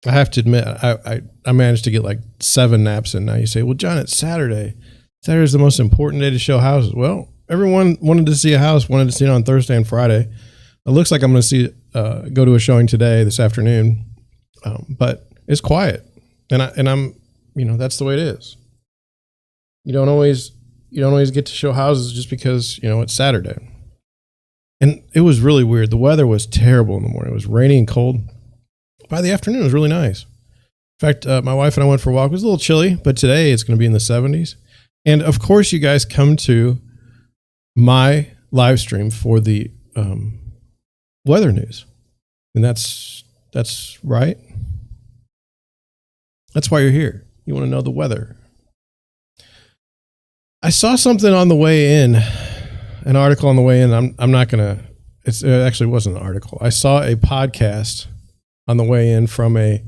I have to admit, I managed to get like 7 naps in. Now you say, well, John, it's Saturday. Saturday's the most important day to show houses. Well, everyone wanted to see a house, wanted to see it on Thursday and Friday. It looks like I'm going to go to a showing today, this afternoon, but it's quiet, and I'm, that's the way it is. You don't always get to show houses just because it's Saturday. And it was really weird. The weather was terrible in the morning. It was rainy and cold. By the afternoon, it was really nice. In fact, my wife and I went for a walk. It was a little chilly, but today it's going to be in the 70s. And of course, you guys come to my live stream for the weather news. And that's right. That's why you're here. You want to know the weather. I saw something on the way in, an article on the way in. I'm not going to, it actually wasn't an article. I saw a podcast on the way in from an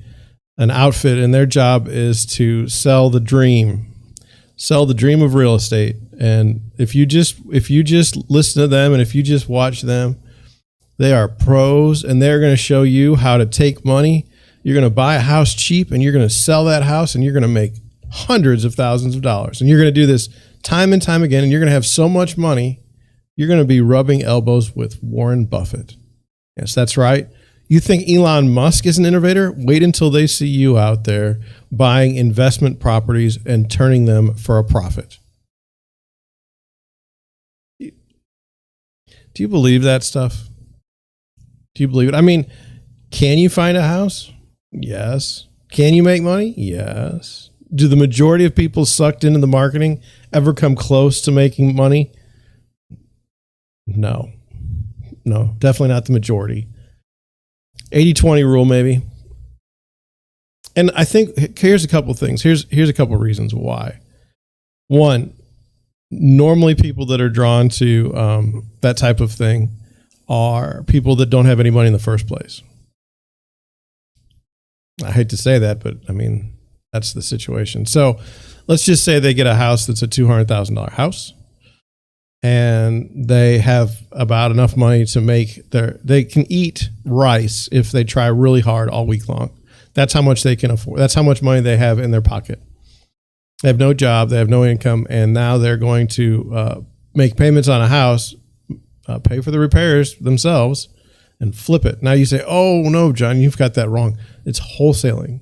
outfit, and their job is to sell the dream of real estate. And if you just listen to them and if you just watch them, they are pros, and they're going to show you how to take money. You're going to buy a house cheap, and you're going to sell that house, and you're going to make hundreds of thousands of dollars. And you're going to do this time and time again, and you're going to have so much money, you're going to be rubbing elbows with Warren Buffett. Yes, that's right. You think Elon Musk is an innovator? Wait until they see you out there buying investment properties and turning them for a profit. Do you believe that stuff? Do you believe it? I mean, can you find a house? Yes. Can you make money? Yes. Do the majority of people sucked into the marketing ever come close to making money? No, definitely not the majority. 80-20 rule, maybe. And I think here's a couple of things. Here's a couple of reasons why. One, normally people that are drawn to that type of thing are people that don't have any money in the first place. I hate to say that, but I mean, that's the situation. So let's just say they get a house that's a $200,000 house, and they have about enough money to make they can eat rice if they try really hard all week long. That's how much they can afford. That's how much money they have in their pocket. They have no job, they have no income, and now they're going to make payments on a house, pay for the repairs themselves, and flip it. Now you say, oh, no, John, you've got that wrong. It's wholesaling.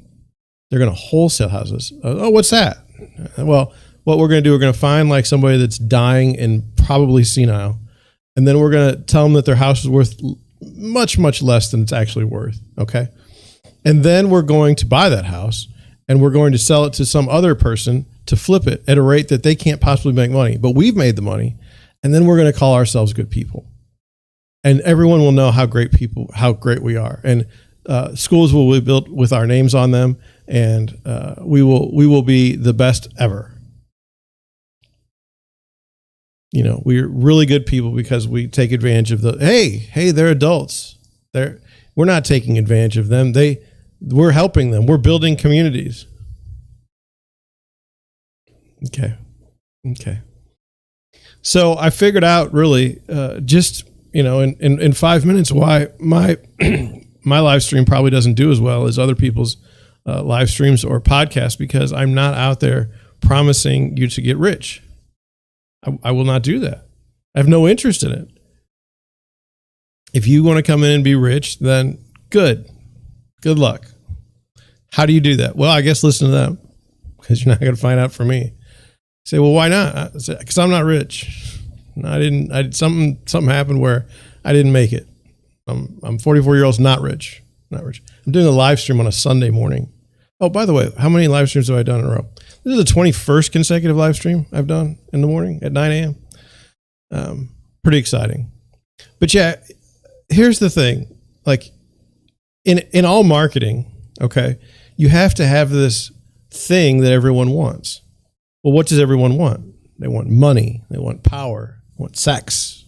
They're going to wholesale houses. Oh, what's that? Well, what we're going to do, we're going to find like somebody that's dying and probably senile, and then we're going to tell them that their house is worth much, much less than it's actually worth, okay? And then we're going to buy that house, and we're going to sell it to some other person to flip it at a rate that they can't possibly make money, but we've made the money, and then we're going to call ourselves good people. And everyone will know how great we are. And schools will be built with our names on them, and we will be the best ever. We're really good people because we take advantage of hey, they're adults. We're not taking advantage of them. We're helping them. We're building communities. Okay. So I figured out really in 5 minutes why my my live stream probably doesn't do as well as other people's live streams or podcasts, because I'm not out there promising you to get rich. I will not do that. I have no interest in it. If you want to come in and be rich, then good luck. How do you do that? Well, I guess listen to them, because you're not going to find out from me. You say, well, why not? Because I'm not rich. Something happened where I didn't make it. I'm 44 years old, not rich. I'm doing a live stream on a Sunday morning. Oh, by the way, how many live streams have I done in a row? This is the 21st consecutive live stream I've done in the morning at 9 a.m. Pretty exciting. But yeah, here's the thing. Like in all marketing, okay, you have to have this thing that everyone wants. Well, what does everyone want? They want money. They want power. They want sex.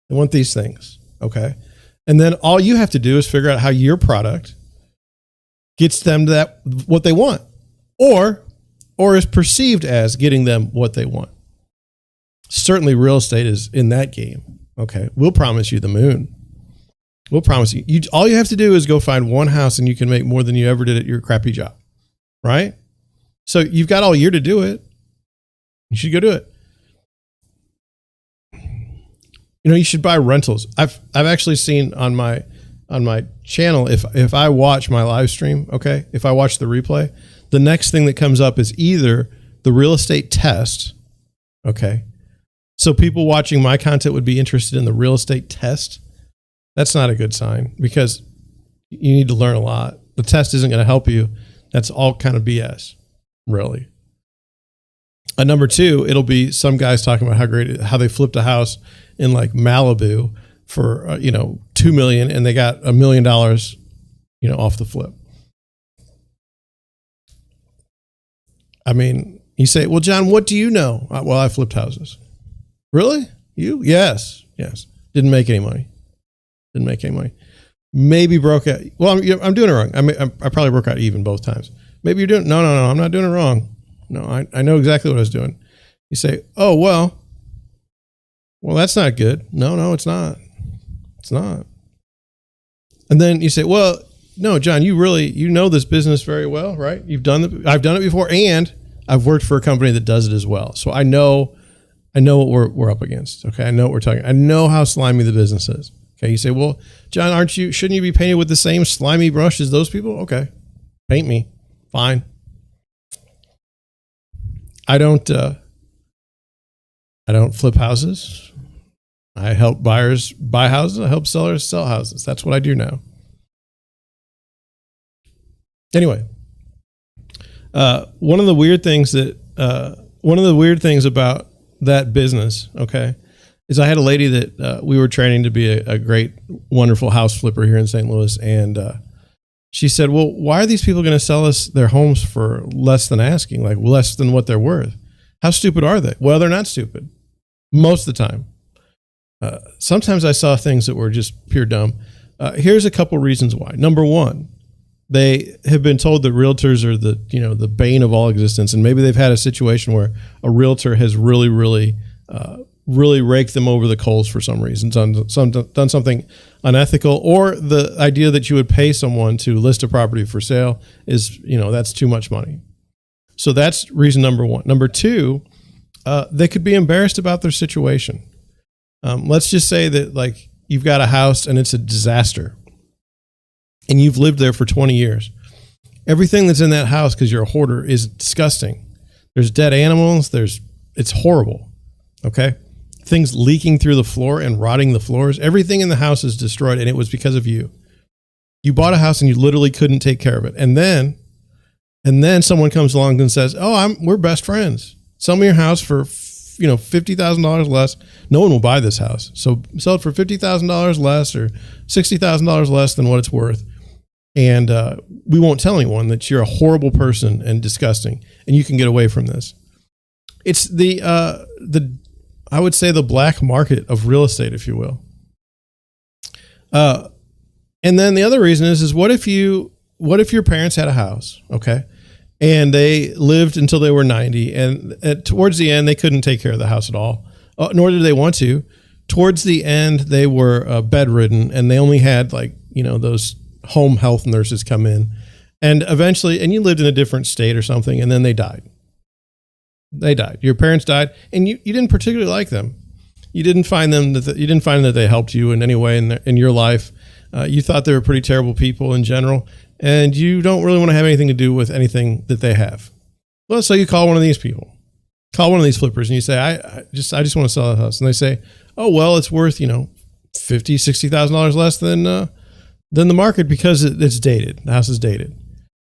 They want these things, okay? And then all you have to do is figure out how your product gets them to what they want, or is perceived as getting them what they want. Certainly real estate is in that game. Okay. We'll promise you the moon. We'll promise you. All you have to do is go find one house and you can make more than you ever did at your crappy job. Right? So you've got all year to do it. You should go do it. You should buy rentals. I've actually seen on my channel, if I watch my live stream, okay, if I watch the replay, the next thing that comes up is either the real estate test, okay. So people watching my content would be interested in the real estate test. That's not a good sign because you need to learn a lot. The test isn't going to help you. That's all kind of BS, really. Number two, it'll be some guys talking about how they flipped a house in like Malibu for $2 million and they got $1 million off the flip. I mean, you say, well, John, what do you know? Well, I flipped houses. Really? You? Yes. Didn't make any money. Maybe broke out. Well, I'm doing it wrong. I probably broke out even both times. Maybe you're doing. No. I'm not doing it wrong. No, I know exactly what I was doing. You say, oh, well, that's not good. No, it's not. It's not. And then you say, well, no, John, you know this business very well, right? I've done it before, and I've worked for a company that does it as well. So I know what we're up against. Okay. I know what we're talking. I know how slimy the business is. Okay. You say, well, John, shouldn't you be painted with the same slimy brush as those people? Okay. Paint me. Fine. I don't flip houses. I help buyers buy houses. I help sellers sell houses. That's what I do now. Anyway, one of the weird things about that business, okay, is I had a lady that we were training to be a great, wonderful house flipper here in St. Louis, and she said, well, why are these people going to sell us their homes for less than asking, like less than what they're worth? How stupid are they? Well, they're not stupid most of the time. Sometimes I saw things that were just pure dumb. Here's a couple reasons why. Number one, they have been told that realtors are the bane of all existence. And maybe they've had a situation where a realtor has really raked them over the coals for some reason, done something unethical, or the idea that you would pay someone to list a property for sale is, that's too much money. So that's reason number one. Number two, they could be embarrassed about their situation. Let's just say that like you've got a house and it's a disaster and you've lived there for 20 years. Everything that's in that house, because you're a hoarder, is disgusting. There's dead animals. It's horrible. Okay. Things leaking through the floor and rotting the floors. Everything in the house is destroyed, and it was because of you. You bought a house and you literally couldn't take care of it. And then someone comes along and says, oh, we're best friends. Sell me your house for, $50,000 less. No one will buy this house. So sell it for $50,000 less or $60,000 less than what it's worth. And we won't tell anyone that you're a horrible person and disgusting, and you can get away from this. It's I would say the black market of real estate, if you will. And then the other reason is what if your parents had a house, okay, and they lived until they were 90, and towards the end they couldn't take care of the house at all, nor did they want to. Towards the end they were bedridden, and they only had those home health nurses come in, and eventually, and you lived in a different state or something, and then they died. Your parents died, and you didn't particularly like them. You didn't find that they helped you in any way in your life. You thought they were pretty terrible people in general, and you don't really want to have anything to do with anything that they have. Well, so you call one of these people, call one of these flippers, and you say, I just want to sell a house. And they say, oh, well, it's worth, $50,000-$60,000 less than the market because it's dated. The house is dated.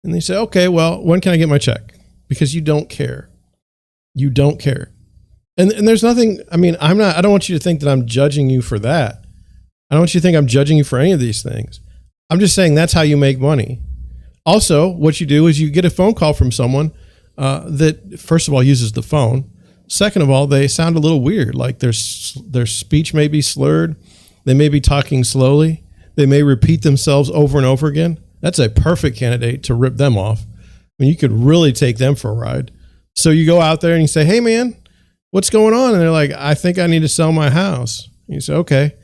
And they say, okay, well, when can I get my check? Because you don't care. You don't care. And there's nothing, I don't want you to think that I'm judging you for that. I don't want you to think I'm judging you for any of these things. I'm just saying that's how you make money. Also, what you do is you get a phone call from someone that, first of all, uses the phone. Second of all, they sound a little weird. Like their speech may be slurred. They may be talking slowly. They may repeat themselves over and over again. That's a perfect candidate to rip them off. You could really take them for a ride. So you go out there and you say, hey, man, what's going on? And they're like, I think I need to sell my house. And you say, okay,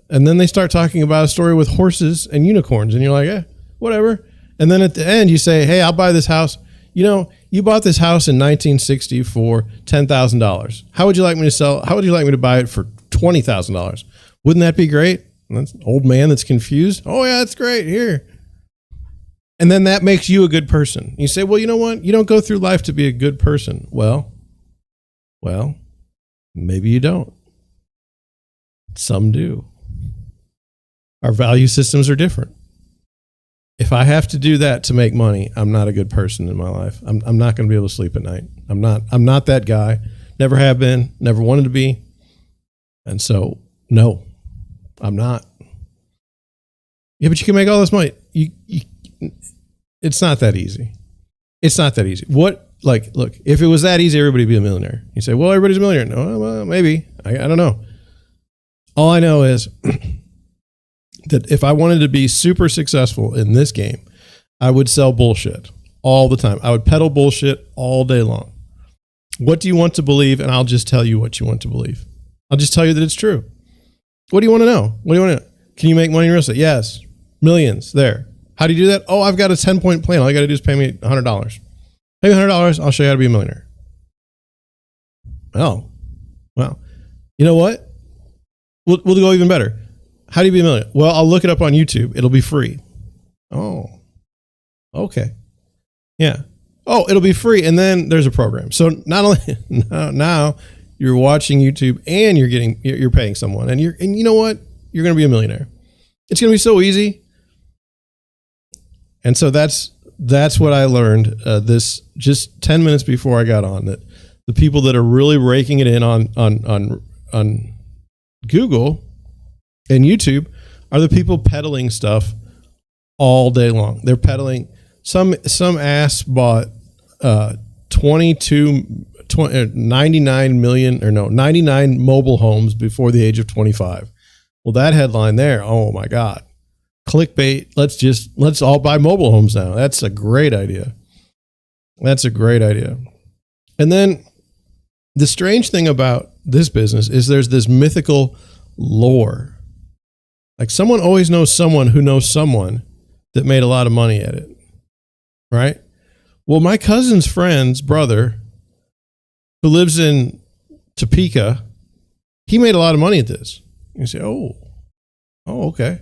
And then they start talking about a story with horses and unicorns, and you're like, whatever. And then at the end, you say, hey, I'll buy this house. You know, you bought this house in 1960 for $10,000. How would you like me to sell? How would you like me to buy it for $20,000? Wouldn't that be great? And that's an old man that's confused. Oh yeah, that's great. Here. And then that makes you a good person. You say, well, you know what? You don't go through life to be a good person. Well, maybe you don't. Some do. Our value systems are different. If I have to do that to make money, I'm not a good person in my life. I'm not going to be able to sleep at night. I'm not that guy. Never have been, never wanted to be. And so, no, I'm not. Yeah, but you can make all this money. It's not that easy. It's not that easy. Look, if it was that easy, everybody would be a millionaire. You say, well, everybody's a millionaire. No, well, maybe. I don't know. All I know is that if I wanted to be super successful in this game, I would sell bullshit all the time. I would peddle bullshit all day long. What do you want to believe? And I'll just tell you what you want to believe. I'll just tell you that it's true. What do you want to know? What do you want to know? Can you make money in real estate? Yes. Millions there. How do you do that? Oh, I've got a 10-point plan. All you got to do is pay me $100. Pay me $100. I'll show you how to be a millionaire. Oh, well, you know what? We'll go even better. How do you be a millionaire? Well, I'll look it up on YouTube. It'll be free. Oh, okay. Yeah. Oh, it'll be free. And then there's a program. So not only now you're watching YouTube and you're paying someone, and you know what? You're going to be a millionaire. It's going to be so easy. And so that's what I learned this just 10 minutes before I got on, that the people that are really raking it in on Google and YouTube are the people peddling stuff all day long. They're peddling. Some ass bought 99 mobile homes before the age of 25. Well, that headline there, oh my God. Clickbait. Let's all buy mobile homes now. That's a great idea. That's a great idea. And then the strange thing about this business is there's this mythical lore. Like someone always knows someone who knows someone that made a lot of money at it. Right? Well, my cousin's friend's brother, who lives in Topeka, he made a lot of money at this. You say, oh, okay.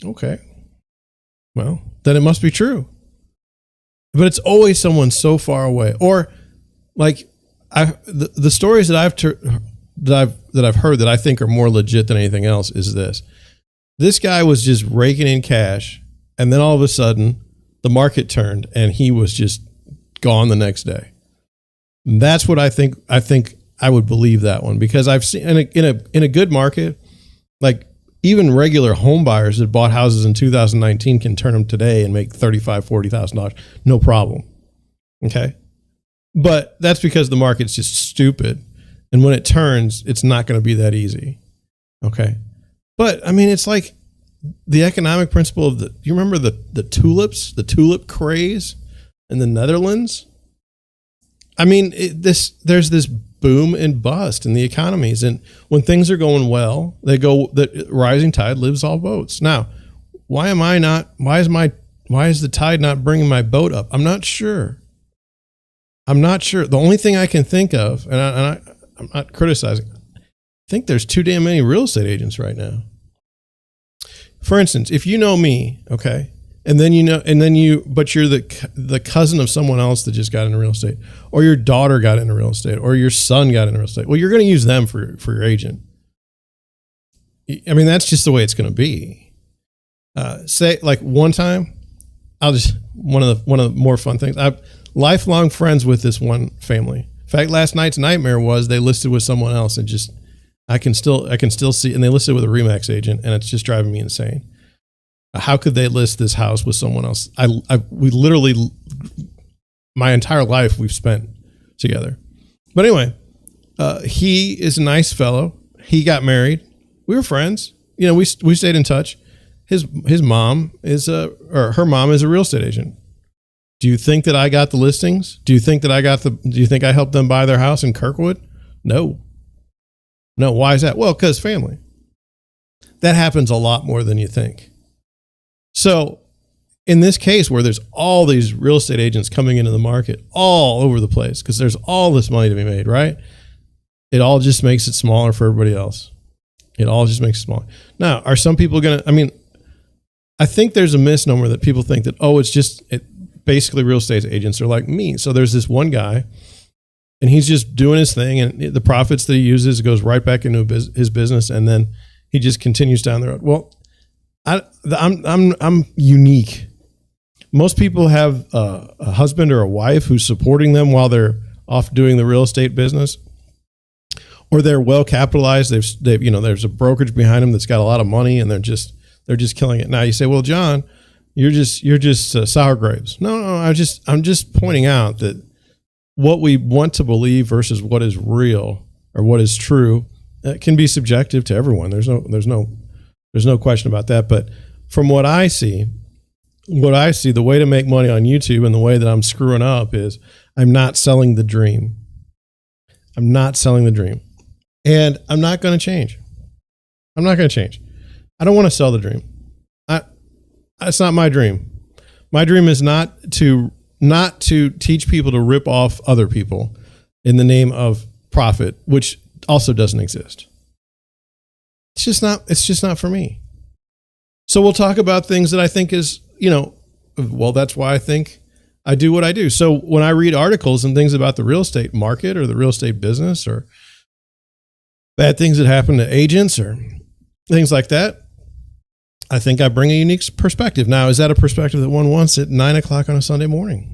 Okay. Well, then it must be true. But it's always someone so far away. Or like the stories that I've heard that I think are more legit than anything else is this. This guy was just raking in cash, and then all of a sudden the market turned and he was just gone the next day. And that's what I think I would believe that one, because I've seen in a good market, like even regular home buyers that bought houses in 2019 can turn them today and make $35,000, $40,000, no problem. Okay. But that's because the market's just stupid. And when it turns, it's not going to be that easy. Okay. But I mean, it's like the economic principle of you remember the tulips, the tulip craze in the Netherlands? I mean, there's this boom and bust in the economies. And when things are going well, the rising tide lifts all boats. Now, why is the tide not bringing my boat up? I'm not sure. The only thing I can think of, and I'm not criticizing, I think there's too damn many real estate agents right now. For instance, if you know me, okay, but you're the cousin of someone else that just got into real estate, or your daughter got into real estate, or your son got into real estate. Well, you're going to use them for your agent. I mean, that's just the way it's going to be. Say like one time, one of the more fun things. I'm lifelong friends with this one family. In fact, last night's nightmare was they listed with someone else, and just I can still see, and they listed with a Remax agent, and it's just driving me insane. How could they list this house with someone else? We literally, my entire life we've spent together. But anyway, he is a nice fellow. He got married. We were friends. You know, we stayed in touch. His mom her mom is a real estate agent. Do you think that I got the listings? Do you think I helped them buy their house in Kirkwood? No. Why is that? Well, because family. That happens a lot more than you think. So in this case where there's all these real estate agents coming into the market all over the place because there's all this money to be made, right? It all just makes it smaller for everybody else. It all just makes it smaller. Now, are some people going to, I think there's a misnomer that people think that, it's just basically real estate agents are like me. So there's this one guy and he's just doing his thing and the profits that he uses goes right back into his business. And then he just continues down the road. Well, I'm unique. Most people have a husband or a wife who's supporting them while they're off doing the real estate business, or they're well capitalized. They've there's a brokerage behind them that's got a lot of money, and they're just killing it. Now you say, well, John, you're just sour grapes. No, I'm just pointing out that what we want to believe versus what is real or what is true can be subjective to everyone. There's no question about that. But from what I see, the way to make money on YouTube and the way that I'm screwing up is I'm not selling the dream. I'm not selling the dream. And I'm not going to change. I'm not going to change. I don't want to sell the dream. It's not my dream. My dream is not to teach people to rip off other people in the name of profit, which also doesn't exist. It's just not for me. So we'll talk about things that I think is, that's why I think I do what I do. So when I read articles and things about the real estate market or the real estate business or bad things that happen to agents or things like that, I think I bring a unique perspective. Now, is that a perspective that one wants at 9:00 on a Sunday morning?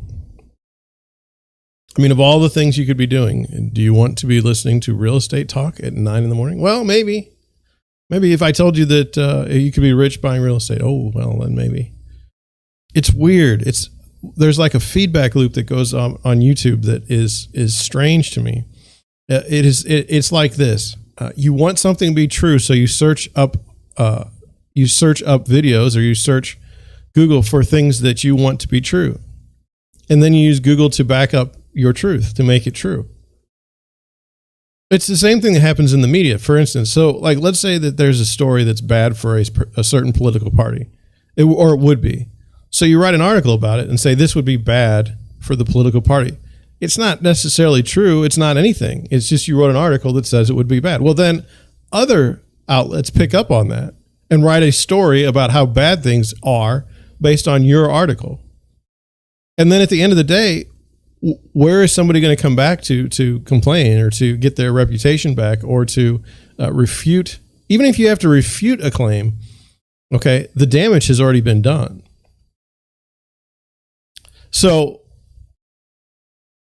Of all the things you could be doing, do you want to be listening to real estate talk at 9 a.m? Well, maybe. Maybe if I told you that you could be rich buying real estate, then maybe. It's weird. There's like a feedback loop that goes on YouTube that is strange to me. It's like this. You want something to be true, so you search up videos or you search Google for things that you want to be true. And then you use Google to back up your truth, to make it true. It's the same thing that happens in the media, for instance. So let's say that there's a story that's bad for a certain political party, or it would be. So you write an article about it and say, this would be bad for the political party. It's not necessarily true. It's not anything. It's just you wrote an article that says it would be bad. Well, then other outlets pick up on that and write a story about how bad things are based on your article. And then at the end of the day, where is somebody going to come back to complain or to get their reputation back or to refute? Even if you have to refute a claim, okay, the damage has already been done. So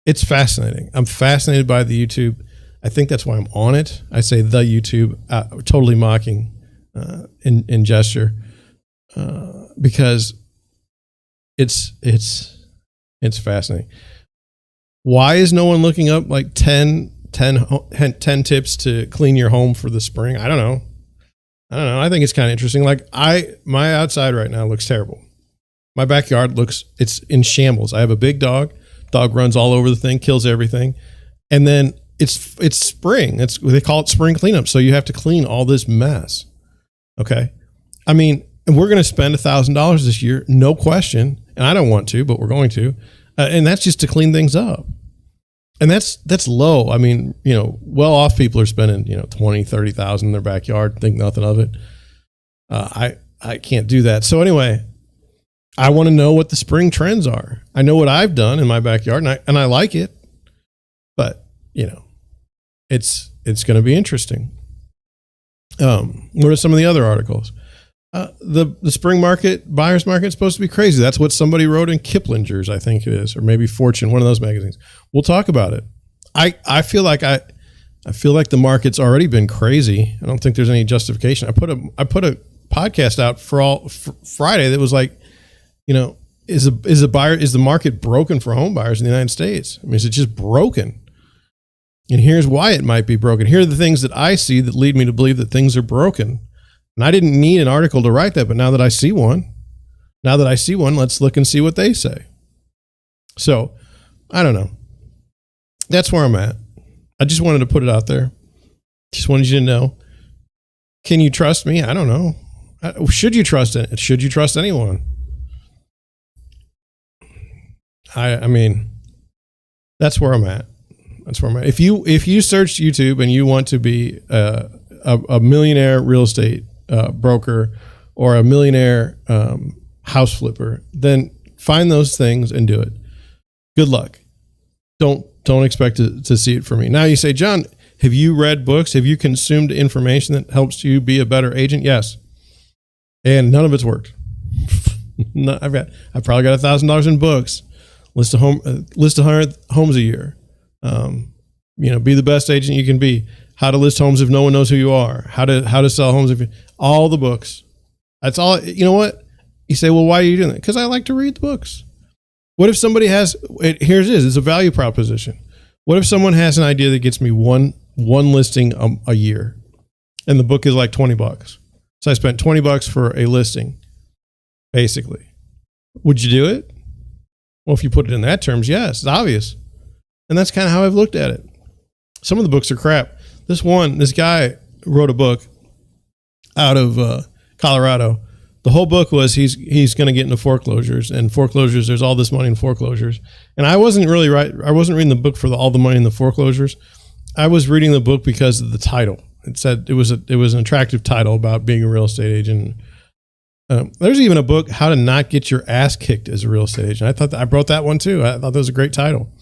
it's fascinating. I'm fascinated by the YouTube. I think that's why I'm on it. I say the YouTube, totally mocking in gesture, because it's fascinating. Why is no one looking up 10 tips to clean your home for the spring? I don't know. I think it's kind of interesting. My outside right now looks terrible. My backyard it's in shambles. I have a big dog. Dog runs all over the thing, kills everything. And then it's spring. They call it spring cleanup. So you have to clean all this mess. Okay. And we're going to spend $1,000 this year, no question. And I don't want to, but we're going to. And that's just to clean things up. And that's low. Well-off people are spending, $20,000, $30,000 in their backyard, think nothing of it. I can't do that. So anyway, I want to know what the spring trends are. I know what I've done in my backyard and I like it, but it's going to be interesting. What are some of the other articles? The spring market, buyer's market is supposed to be crazy. That's what somebody wrote in Kiplinger's, I think it is, or maybe Fortune, one of those magazines. We'll talk about it. I feel like the market's already been crazy. I don't think there's any justification. I put a podcast out for Friday that was like, is the market broken for home buyers in the United States? Is it just broken? And here's why it might be broken. Here are the things that I see that lead me to believe that things are broken. And I didn't need an article to write that, but now that I see one, let's look and see what they say. So I don't know. That's where I'm at. I just wanted to put it out there. Just wanted you to know. Can you trust me? I don't know. Should you trust it? Should you trust anyone? I mean, that's where I'm at. That's where I'm at. If you search YouTube and you want to be a millionaire real estate broker or a millionaire house flipper, then find those things and do it. Good luck. Don't expect to see it from me. Now you say, John, have you read books? Have you consumed information that helps you be a better agent? Yes. And none of it's worked. I've probably got $1,000 in books. List 100 homes a year. Be the best agent you can be. How to list homes if no one knows who you are. How to sell homes all the books. That's all. You know what? You say, well, why are you doing that? Because I like to read the books. What if somebody has? Here it is. It's a value proposition. What if someone has an idea that gets me one listing a year, and the book is like $20? So I spent $20 for a listing, basically. Would you do it? Well, if you put it in that terms, yes, it's obvious. And that's kind of how I've looked at it. Some of the books are crap. This guy wrote a book out of Colorado. The whole book was he's going to get into foreclosures, and foreclosures, there's all this money in foreclosures. And I wasn't reading the book for all the money in the foreclosures. I was reading the book because of the title. It said it was an attractive title about being a real estate agent. There's even a book, How to Not Get Your Ass Kicked as a Real Estate Agent. I wrote that one too. I thought that was a great title.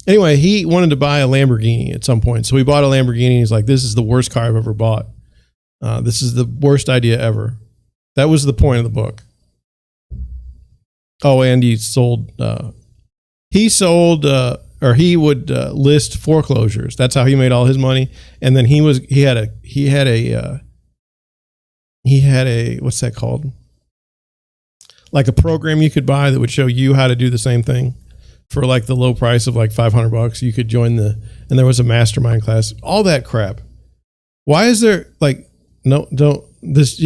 Anyway, he wanted to buy a Lamborghini at some point. So he bought a Lamborghini. He's like, this is the worst car I've ever bought. This is the worst idea ever. That was the point of the book. Oh, and he would list foreclosures. That's how he made all his money. And then he had a what's that called? Like a program you could buy that would show you how to do the same thing for like the low price of like $500. You could join and there was a mastermind class, all that crap. Why is there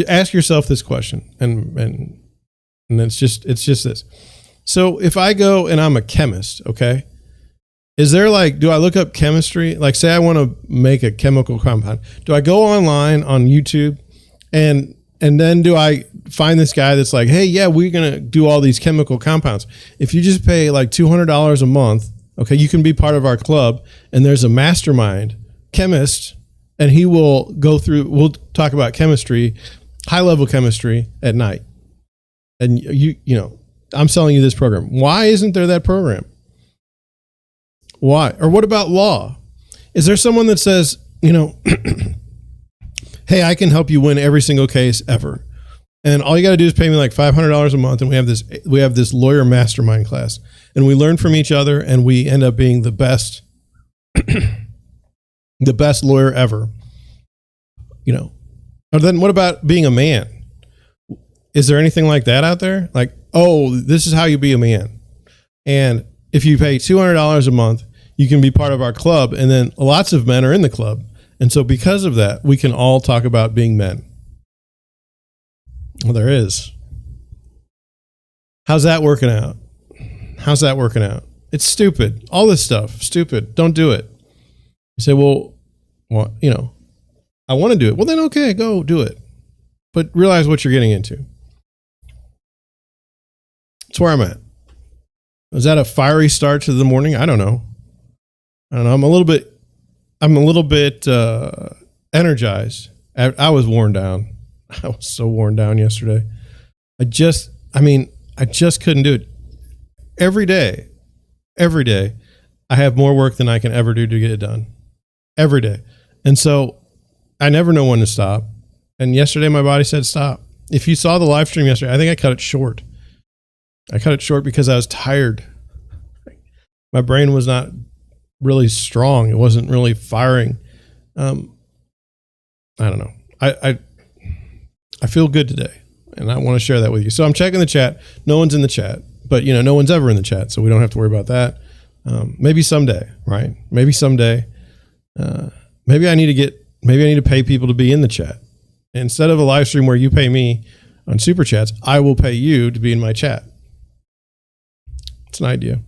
ask yourself this question and it's just this. So if I go and I'm a chemist, okay, is there do I look up chemistry? Like say I want to make a chemical compound. Do I go online on YouTube and then do I find this guy that's like, hey, yeah, we're going to do all these chemical compounds. If you just pay like $200 a month, okay, you can be part of our club, and there's a mastermind chemist, and he will we'll talk about chemistry, high level chemistry at night. And I'm selling you this program. Why isn't there that program? Why? Or what about law? Is there someone that says, hey, I can help you win every single case ever, and all you got to do is pay me like $500 a month, and we have this lawyer mastermind class, and we learn from each other, and we end up being the best the best lawyer ever. Or then what about being a man? Is there anything like that out there? Like, oh, this is how you be a man, and if you pay $200 a month, you can be part of our club, and then lots of men are in the club. And so because of that, we can all talk about being men. Well, there is. How's that working out? It's stupid. All this stuff, stupid. Don't do it. You say, well, I want to do it. Well, then, okay, go do it. But realize what you're getting into. That's where I'm at. Was that a fiery start to the morning? I don't know. I'm a little bit energized. I was worn down. I was so worn down yesterday. I just couldn't do it. Every day, I have more work than I can ever do to get it done. Every day. And so I never know when to stop. And yesterday my body said stop. If you saw the live stream yesterday, I think I cut it short. Because I was tired. My brain was not really strong. It wasn't really firing. I don't know. I feel good today, and I want to share that with you. So I'm checking the chat. No one's in the chat, but no one's ever in the chat, so we don't have to worry about that. Maybe someday, right? Maybe someday. Maybe I need to pay people to be in the chat. Instead of a live stream where you pay me on super chats, I will pay you to be in my chat. It's an idea.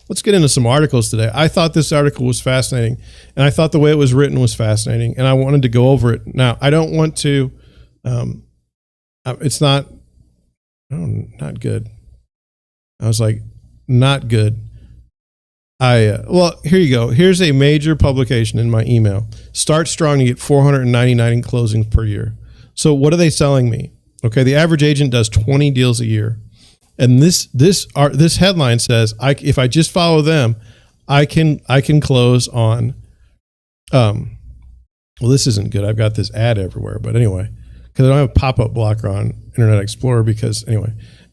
let's get into some articles today. I thought this article was fascinating, and I thought the way it was written was fascinating, and I wanted to go over it. Now, I don't want to, it's not, not good. I was like, not good. Well, here you go. Here's a major publication in my email. Start strong to get 499 closings per year. So what are they selling me? Okay, the average agent does 20 deals a year. And this headline says, if I just follow them, I can close on, well, this isn't good. I've got this ad everywhere, but anyway, because I don't have a pop-up blocker on Internet Explorer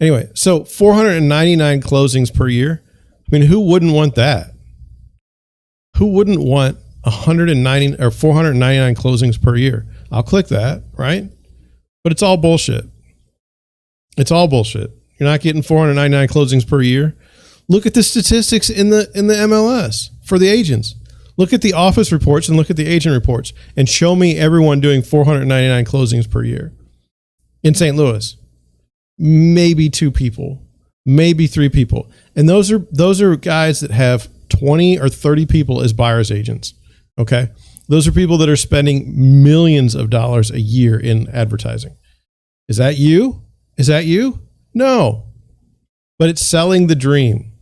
anyway, so 499 closings per year. I mean, who wouldn't want that? Who wouldn't want 190 or 499 closings per year? I'll click that, right? But it's all bullshit. It's all bullshit. You're not getting 499 closings per year. Look at the statistics in the MLS for the agents. Look at the office reports and look at the agent reports and show me everyone doing 499 closings per year. In St. Louis, maybe 2 people, maybe 3 people. And those are guys that have 20 or 30 people as buyer's agents. Okay. Those are people that are spending millions of dollars a year in advertising. Is that you? Is that you? No, but it's selling the dream.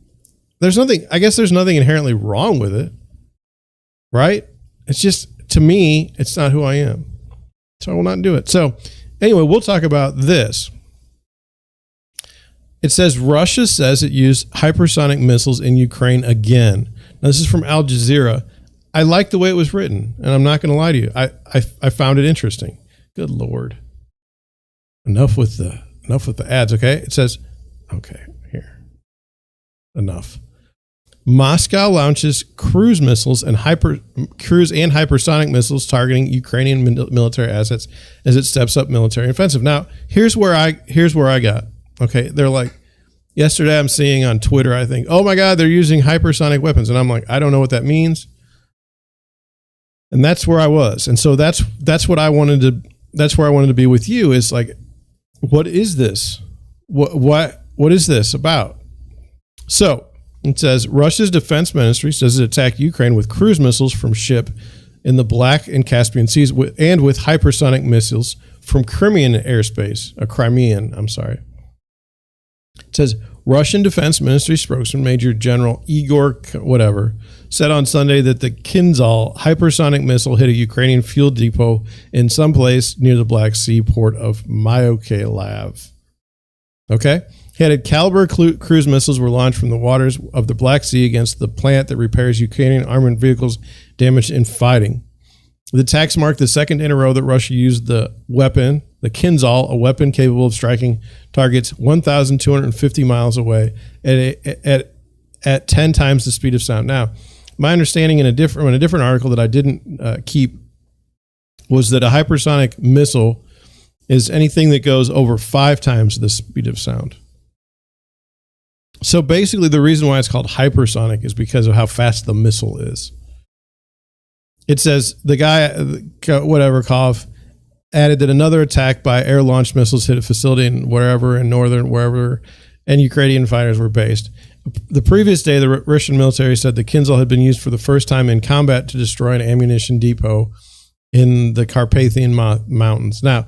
I guess there's nothing inherently wrong with it, right? It's just, to me, it's not who I am. So I will not do it. So anyway, we'll talk about this. It says Russia says it used hypersonic missiles in Ukraine again. Now, this is from Al Jazeera. I like the way it was written, and I'm not going to lie to you. I found it interesting. Good Lord. Enough with the ads, okay? It says, okay, here. Enough. Moscow launches cruise missiles and hypersonic missiles targeting Ukrainian military assets as it steps up military offensive. Now, here's where I got. Okay, they're like, yesterday I'm seeing on Twitter, I think, oh my God, they're using hypersonic weapons. And I'm like, I don't know what that means. And that's where I was. And so that's where I wanted to be with you, is like, what is this? What is this about? So it says Russia's defense ministry says it attacked Ukraine with cruise missiles from ship in the Black and Caspian Seas and with hypersonic missiles from Crimean airspace. It says Russian Defense Ministry spokesman Major General Igor said on Sunday that the Kinzhal hypersonic missile hit a Ukrainian fuel depot in some place near the Black Sea port of Mykolaiv. Okay? Headed caliber cruise missiles were launched from the waters of the Black Sea against the plant that repairs Ukrainian armored vehicles damaged in fighting. The attacks marked the second in a row that Russia used the weapon, the Kinzhal, a weapon capable of striking targets 1,250 miles away at 10 times the speed of sound. Now, my understanding in a different article that I didn't keep was that a hypersonic missile is anything that goes over 5 times the speed of sound. So basically, the reason why it's called hypersonic is because of how fast the missile is. It says the guy, Kov, added that another attack by air-launched missiles hit a facility in wherever, and Ukrainian fighters were based. The previous day, the Russian military said the Kinzhal had been used for the first time in combat to destroy an ammunition depot in the Carpathian Mountains. Now,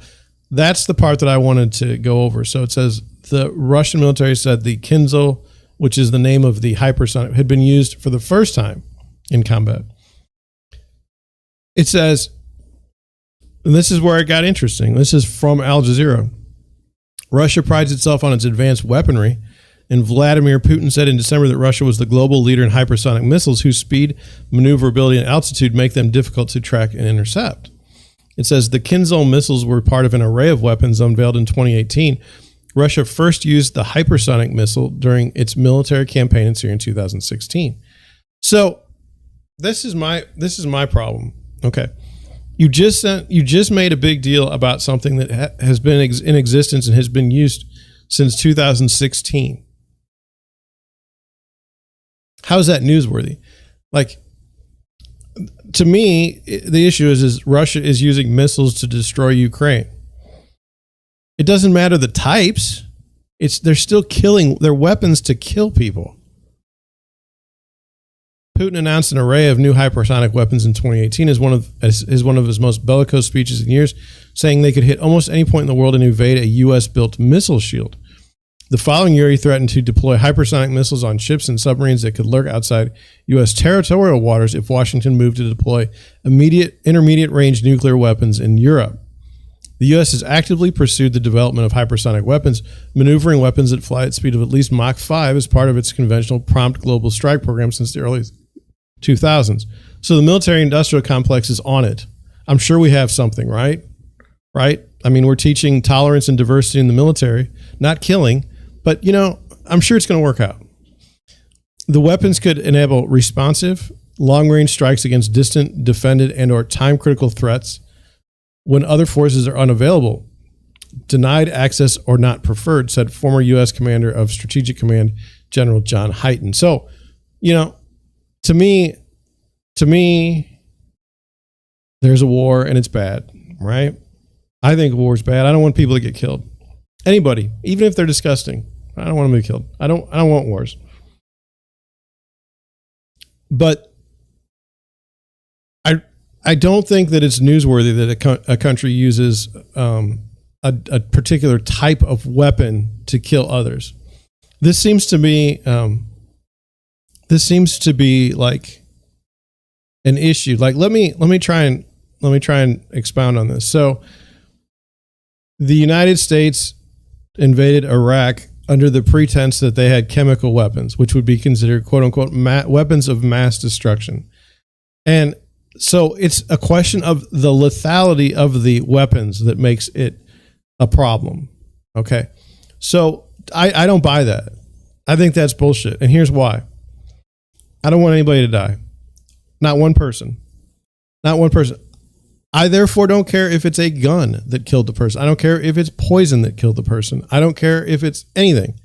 that's the part that I wanted to go over. So it says the Russian military said the Kinzhal, which is the name of the hypersonic, had been used for the first time in combat. It says, and this is where it got interesting. This is from Al Jazeera. Russia prides itself on its advanced weaponry, and Vladimir Putin said in December that Russia was the global leader in hypersonic missiles whose speed, maneuverability, and altitude make them difficult to track and intercept. It says the Kinzhal missiles were part of an array of weapons unveiled in 2018. Russia first used the hypersonic missile during its military campaign in Syria in 2016. So this is my problem. Okay. You just made a big deal about something that has been in existence and has been used since 2016. How is that newsworthy? Like, to me, the issue is Russia is using missiles to destroy Ukraine. It doesn't matter the types. They're still killing. They're weapons to kill people. Putin announced an array of new hypersonic weapons in 2018 as one of his most bellicose speeches in years, saying they could hit almost any point in the world and evade a U.S.-built missile shield. The following year, he threatened to deploy hypersonic missiles on ships and submarines that could lurk outside U.S. territorial waters if Washington moved to deploy intermediate-range nuclear weapons in Europe. The U.S. has actively pursued the development of hypersonic weapons, maneuvering weapons that fly at speed of at least Mach 5 as part of its conventional prompt global strike program since the early 2000s. So the military-industrial complex is on it. I'm sure we have something, right? Right? I mean, we're teaching tolerance and diversity in the military, not killing. But, I'm sure it's going to work out. The weapons could enable responsive, long-range strikes against distant, defended, and or time-critical threats when other forces are unavailable, denied access, or not preferred, said former U.S. Commander of Strategic Command, General John Hyten. So, to me, there's a war and it's bad, right? I think war is bad. I don't want people to get killed. Anybody, even if they're disgusting. I don't want them to be killed. I don't want wars. But I don't think that it's newsworthy that a country uses a particular type of weapon to kill others. This seems to be like an issue. Like let me try and expound on this. So the United States invaded Iraq under the pretense that they had chemical weapons, which would be considered, quote unquote, weapons of mass destruction. And so it's a question of the lethality of the weapons that makes it a problem. Okay. So I don't buy that. I think that's bullshit. And here's why. I don't want anybody to die. Not one person. Not one person. I therefore don't care if it's a gun that killed the person. I don't care if it's poison that killed the person. I don't care if it's anything.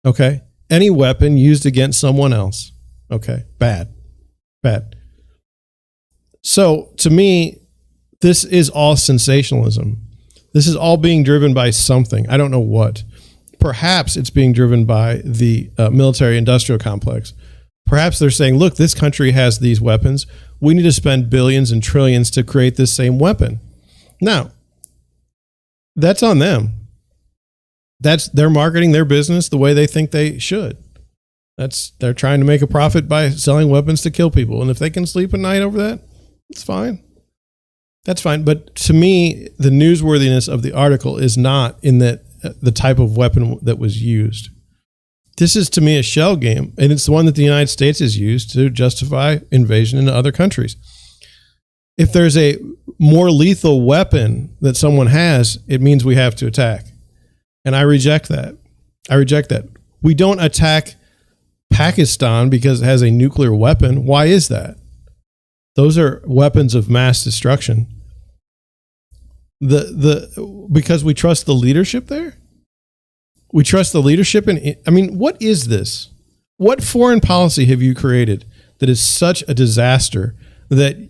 Okay? Any weapon used against someone else. Okay? Bad. Bad. So, to me, this is all sensationalism. This is all being driven by something. I don't know what. Perhaps it's being driven by the military-industrial complex. Perhaps they're saying, look, this country has these weapons. We need to spend billions and trillions to create this same weapon. Now, that's on them. They're marketing their business the way they think they should. They're trying to make a profit by selling weapons to kill people. And if they can sleep at night over that, it's fine. That's fine. But to me, the newsworthiness of the article is not in that the type of weapon that was used. This is, to me, a shell game, and it's the one that the United States has used to justify invasion into other countries. If there's a more lethal weapon that someone has, it means we have to attack. And I reject that. I reject that. We don't attack Pakistan because it has a nuclear weapon. Why is that? Those are weapons of mass destruction. Because we trust the leadership there? We trust the leadership what is this? What foreign policy have you created that is such a disaster that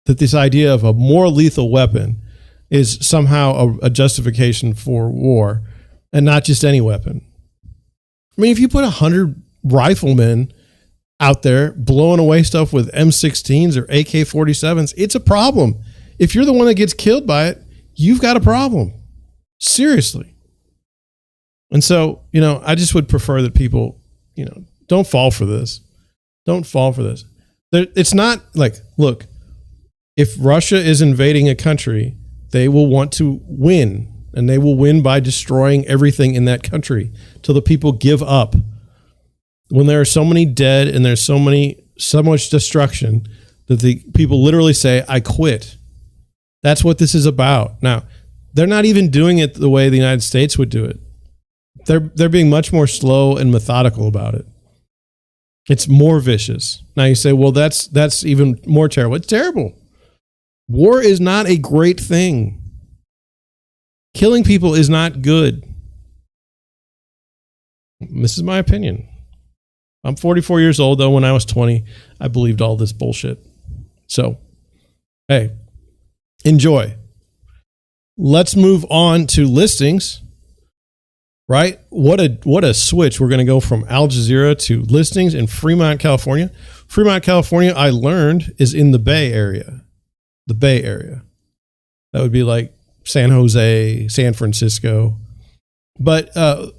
this idea of a more lethal weapon is somehow a justification for war and not just any weapon? I mean, if you put 100 riflemen out there blowing away stuff with M16s or AK-47s, it's a problem. If you're the one that gets killed by it, you've got a problem. Seriously. And so, I just would prefer that people, don't fall for this. Don't fall for this. It's not like, look, if Russia is invading a country, they will want to win, and they will win by destroying everything in that country till the people give up. When there are so many dead and there's so much destruction that the people literally say, I quit. That's what this is about. Now, they're not even doing it the way the United States would do it. They're being much more slow and methodical about it. It's more vicious. Now you say, well, that's even more terrible. It's terrible. War is not a great thing. Killing people is not good. This is my opinion. I'm 44 years old, though. When I was 20, I believed all this bullshit. So, hey, enjoy. Let's move on to listings. right? What a switch. We're going to go from Al Jazeera to listings in Fremont, California. Fremont, California, I learned, is in the Bay Area. The Bay Area. That would be like San Jose, San Francisco. But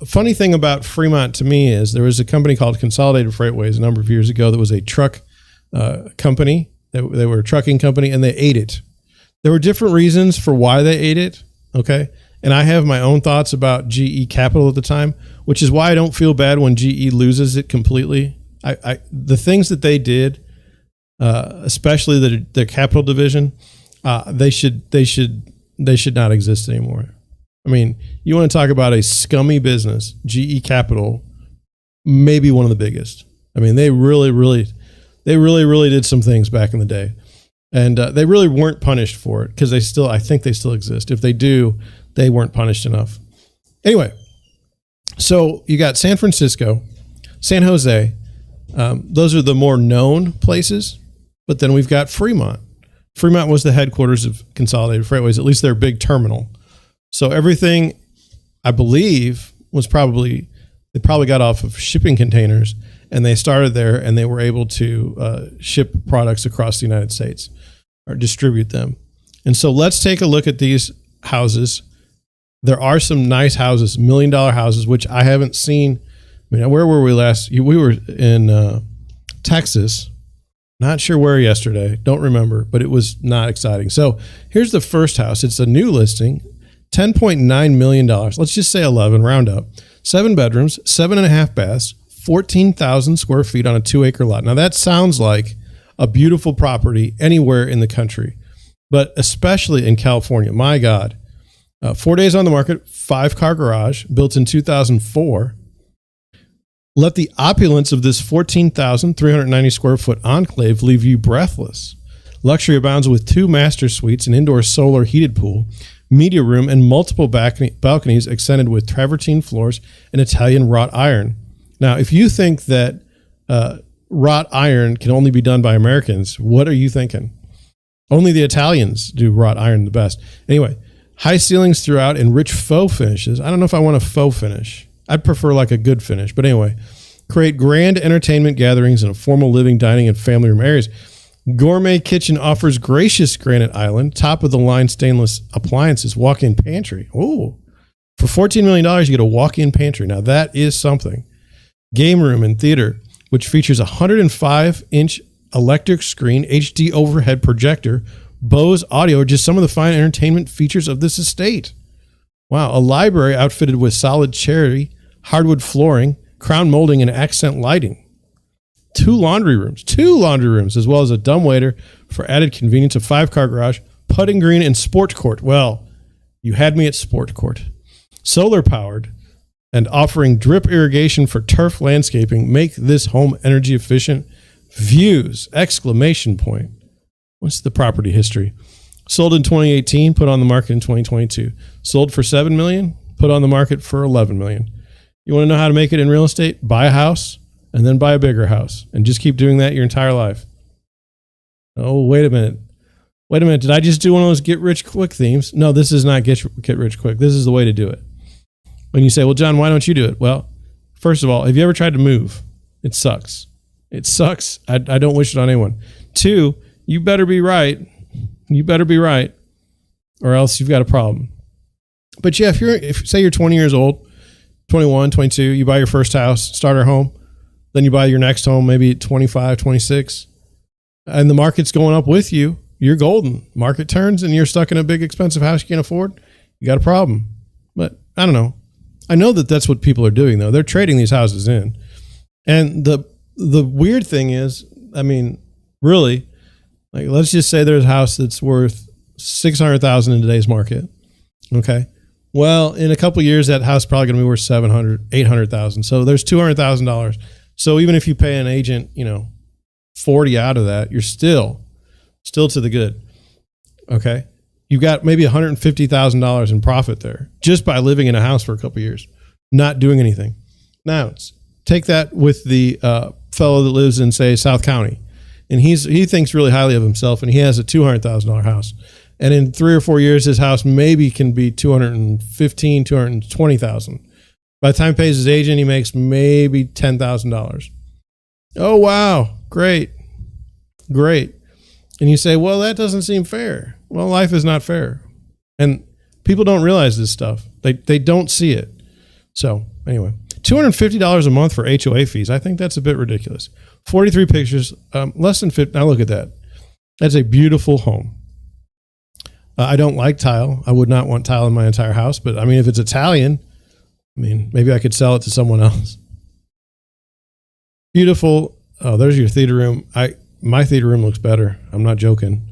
funny thing about Fremont to me is there was a company called Consolidated Freightways a number of years ago that was a truck company. They were a trucking company, and they ate it. There were different reasons for why they ate it, okay? And I have my own thoughts about GE Capital at the time, which is why I don't feel bad when GE loses it completely. The things that they did, especially the capital division, they should not exist anymore. I mean, you want to talk about a scummy business, GE Capital, maybe one of the biggest. I mean, they really did some things back in the day, and they really weren't punished for it because I think they still exist. If they do, they weren't punished enough. Anyway, so you got San Francisco, San Jose. Those are the more known places, but then we've got Fremont. Fremont was the headquarters of Consolidated Freightways, at least their big terminal. So everything, I believe, they probably got off of shipping containers, and they started there, and they were able to ship products across the United States or distribute them. And so let's take a look at these houses. There are some nice houses, $1 million houses, which I haven't seen. I mean, where were we last? We were in Texas. Not sure where yesterday. Don't remember, but it was not exciting. So here's the first house. It's a new listing. $10.9 million. Let's just say 11, round up. 7 bedrooms, 7.5 baths, 14,000 square feet on a 2-acre lot. Now that sounds like a beautiful property anywhere in the country, but especially in California. My God. 4 days on the market, 5-car garage, built in 2004. Let the opulence of this 14,390 square foot enclave leave you breathless. Luxury abounds with 2 master suites, an indoor solar heated pool, media room, and multiple balconies extended with travertine floors and Italian wrought iron. Now, if you think that wrought iron can only be done by Americans, what are you thinking? Only the Italians do wrought iron the best. Anyway, high ceilings throughout and rich faux finishes. I don't know if I want a faux finish. I'd prefer like a good finish. But anyway, create grand entertainment gatherings in a formal living, dining, and family room areas. Gourmet kitchen offers gracious granite island, top-of-the-line stainless appliances, walk-in pantry. Oh, for $14 million, you get a walk-in pantry. Now, that is something. Game room and theater, which features a 105-inch electric screen, HD overhead projector, Bose audio, are just some of the fine entertainment features of this estate. Wow, a library outfitted with solid cherry, hardwood flooring, crown molding, and accent lighting. 2 laundry rooms, as well as a dumbwaiter for added convenience, a 5-car garage, putting green, and sport court. Well, you had me at sport court. Solar powered and offering drip irrigation for turf landscaping make this home energy efficient. Views, exclamation point. What's the property history? Sold in 2018, put on the market in 2022. Sold for $7 million, put on the market for $11 million. You want to know how to make it in real estate? Buy a house and then buy a bigger house and just keep doing that your entire life. Oh, wait a minute. Did I just do one of those get rich quick themes? No, this is not get rich quick. This is the way to do it. When you say, well, John, why don't you do it? Well, first of all, have you ever tried to move? It sucks. It sucks. I don't wish it on anyone. 2, you better be right. Or else you've got a problem. But yeah, if say you're 20 years old, 21, 22, you buy your first house, starter home, then you buy your next home, maybe 25, 26, and the market's going up with you, you're golden. Market turns and you're stuck in a big expensive house you can't afford, you got a problem. But I don't know. I know that that's what people are doing though. They're trading these houses in. And the weird thing is, I mean, really, like let's just say there's a house that's worth $600,000 in today's market. Okay. Well, in a couple of years, that house is probably going to be worth $700,000, $800,000. So there's $200,000. So even if you pay an agent, 40 out of that, you're still to the good. Okay. You've got maybe $150,000 in profit there just by living in a house for a couple of years, not doing anything. Now take that with the fellow that lives in, say, South County, and he thinks really highly of himself, and he has a $200,000 house. And in 3 or 4 years, his house maybe can be $215,000, $220,000. By the time he pays his agent, he makes maybe $10,000. Oh, wow. Great. And you say, well, that doesn't seem fair. Well, life is not fair. And people don't realize this stuff. They don't see it. So anyway, $250 a month for HOA fees. I think that's a bit ridiculous. 43 pictures, less than 50. Now look at that. That's a beautiful home. I don't like tile. I would not want tile in my entire house. But I mean, if it's Italian, maybe I could sell it to someone else. Beautiful. Oh, there's your theater room. My theater room looks better. I'm not joking.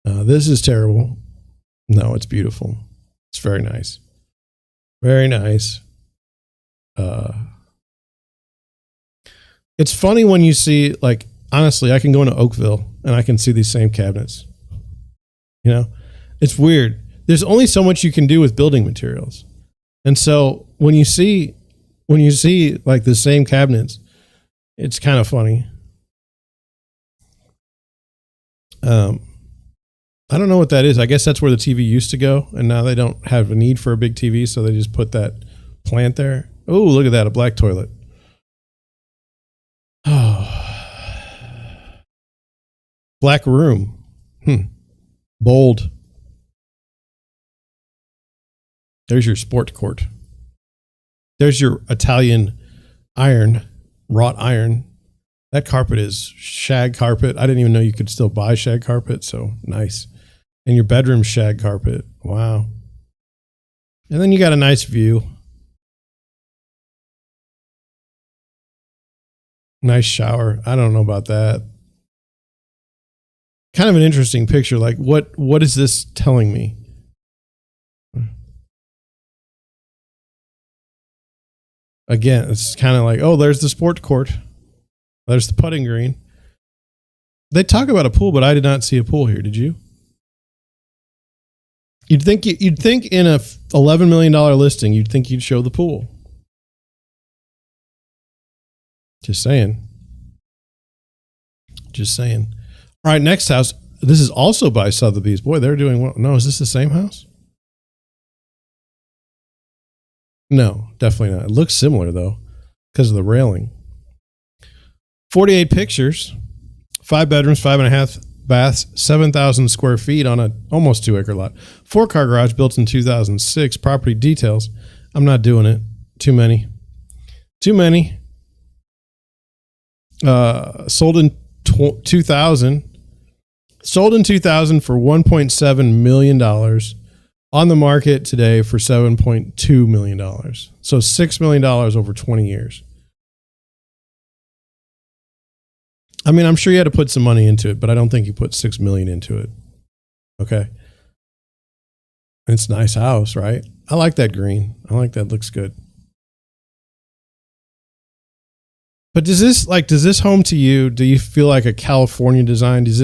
This is terrible. No, it's beautiful. It's very nice. Very nice. It's funny when you see, like, honestly, I can go into Oakville and I can see these same cabinets. You know, it's weird. There's only so much you can do with building materials. And so when you see like the same cabinets, it's kind of funny. I don't know what that is. I guess that's where the TV used to go, and now they don't have a need for a big TV, so they just put that plant there. Oh, look at that, a black toilet. Oh. Black room. Bold. There's your sport court. There's your Italian iron, wrought iron. That carpet is shag carpet. I didn't even know you could still buy shag carpet, so nice. And your bedroom shag carpet. Wow. And then you got a nice view. Nice shower. I don't know about that. Kind of an interesting picture. Like, what is this telling me? Again, it's kind of like, oh, there's the sport court. There's the putting green. They talk about a pool, but I did not see a pool here. Did you? You'd think in a $11 million listing, you'd think you'd show the pool. Just saying. All right, next house. This is also by Sotheby's. Boy, they're doing well. No, is this the same house? No, definitely not. It looks similar, though, because of the railing. 48 pictures, 5 bedrooms, 5.5 baths, 7,000 square feet on a almost 2-acre lot. 4-car garage built in 2006. Property details. I'm not doing it. Too many. Sold in 2000. Sold in 2000 for $1.7 million. On the market today for $7.2 million. So $6 million over 20 years. I mean, I'm sure you had to put some money into it, but I don't think you put $6 million into it. Okay. It's a nice house, right? I like that green. I like that. Looks good. But does this home to you, do you feel like a California design? Does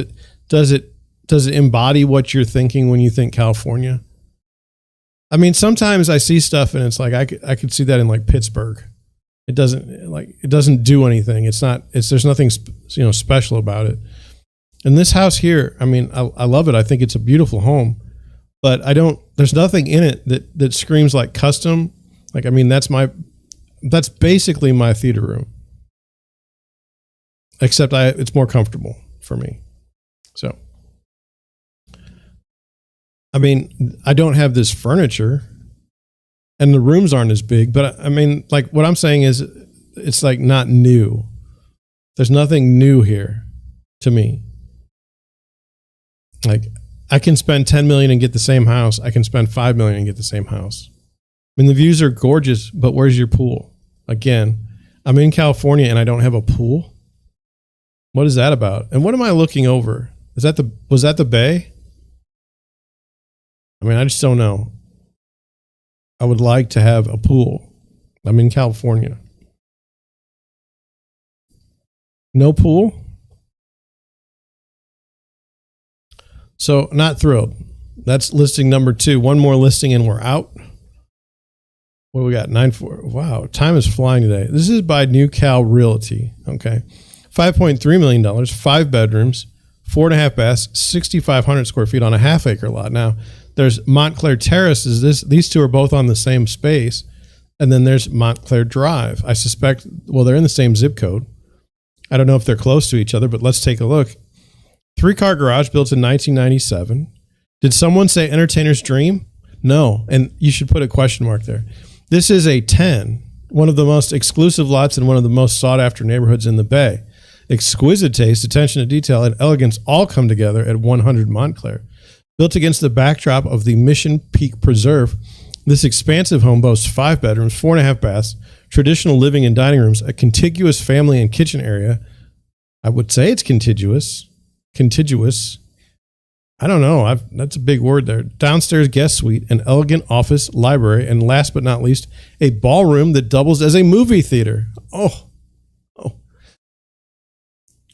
it embody what you're thinking when you think California? I mean, sometimes I see stuff and it's like, I could see that in like Pittsburgh. It doesn't do anything. There's nothing, special about it. And this house here, I mean, I love it. I think it's a beautiful home, but there's nothing in it that screams like custom. Like, I mean, that's basically my theater room, except it's more comfortable for me. So, I mean, I don't have this furniture and the rooms aren't as big, but I mean, like what I'm saying is it's like not new. There's nothing new here to me. Like I can spend 10 million and get the same house. I can spend 5 million and get the same house. I mean, the views are gorgeous, but where's your pool? Again, I'm in California and I don't have a pool. What is that about? And what am I looking over? Was that the bay? I mean, I just don't know. I would like to have a pool. I'm in California. No pool? So, not thrilled. That's listing number 2. One more listing and we're out. What do we got? 9-4. Wow, time is flying today. This is by New Cal Realty. Okay. $5.3 million, 5 bedrooms, 4.5 baths, 6,500 square feet on a half-acre lot. Now, there's Montclair Terraces. These two are both on the same space. And then there's Montclair Drive. I suspect, well, they're in the same zip code. I don't know if they're close to each other, but let's take a look. 3-car garage built in 1997. Did someone say entertainer's dream? No. And you should put a question mark there. This is a 10, one of the most exclusive lots in one of the most sought after neighborhoods in the Bay. Exquisite taste, attention to detail, and elegance all come together at 100 Montclair. Built against the backdrop of the Mission Peak Preserve, this expansive home boasts 5 bedrooms, 4.5 baths, traditional living and dining rooms, a contiguous family and kitchen area. I would say it's contiguous. Contiguous. I don't know. That's a big word there. Downstairs guest suite, an elegant office, library, and last but not least, a ballroom that doubles as a movie theater. Oh.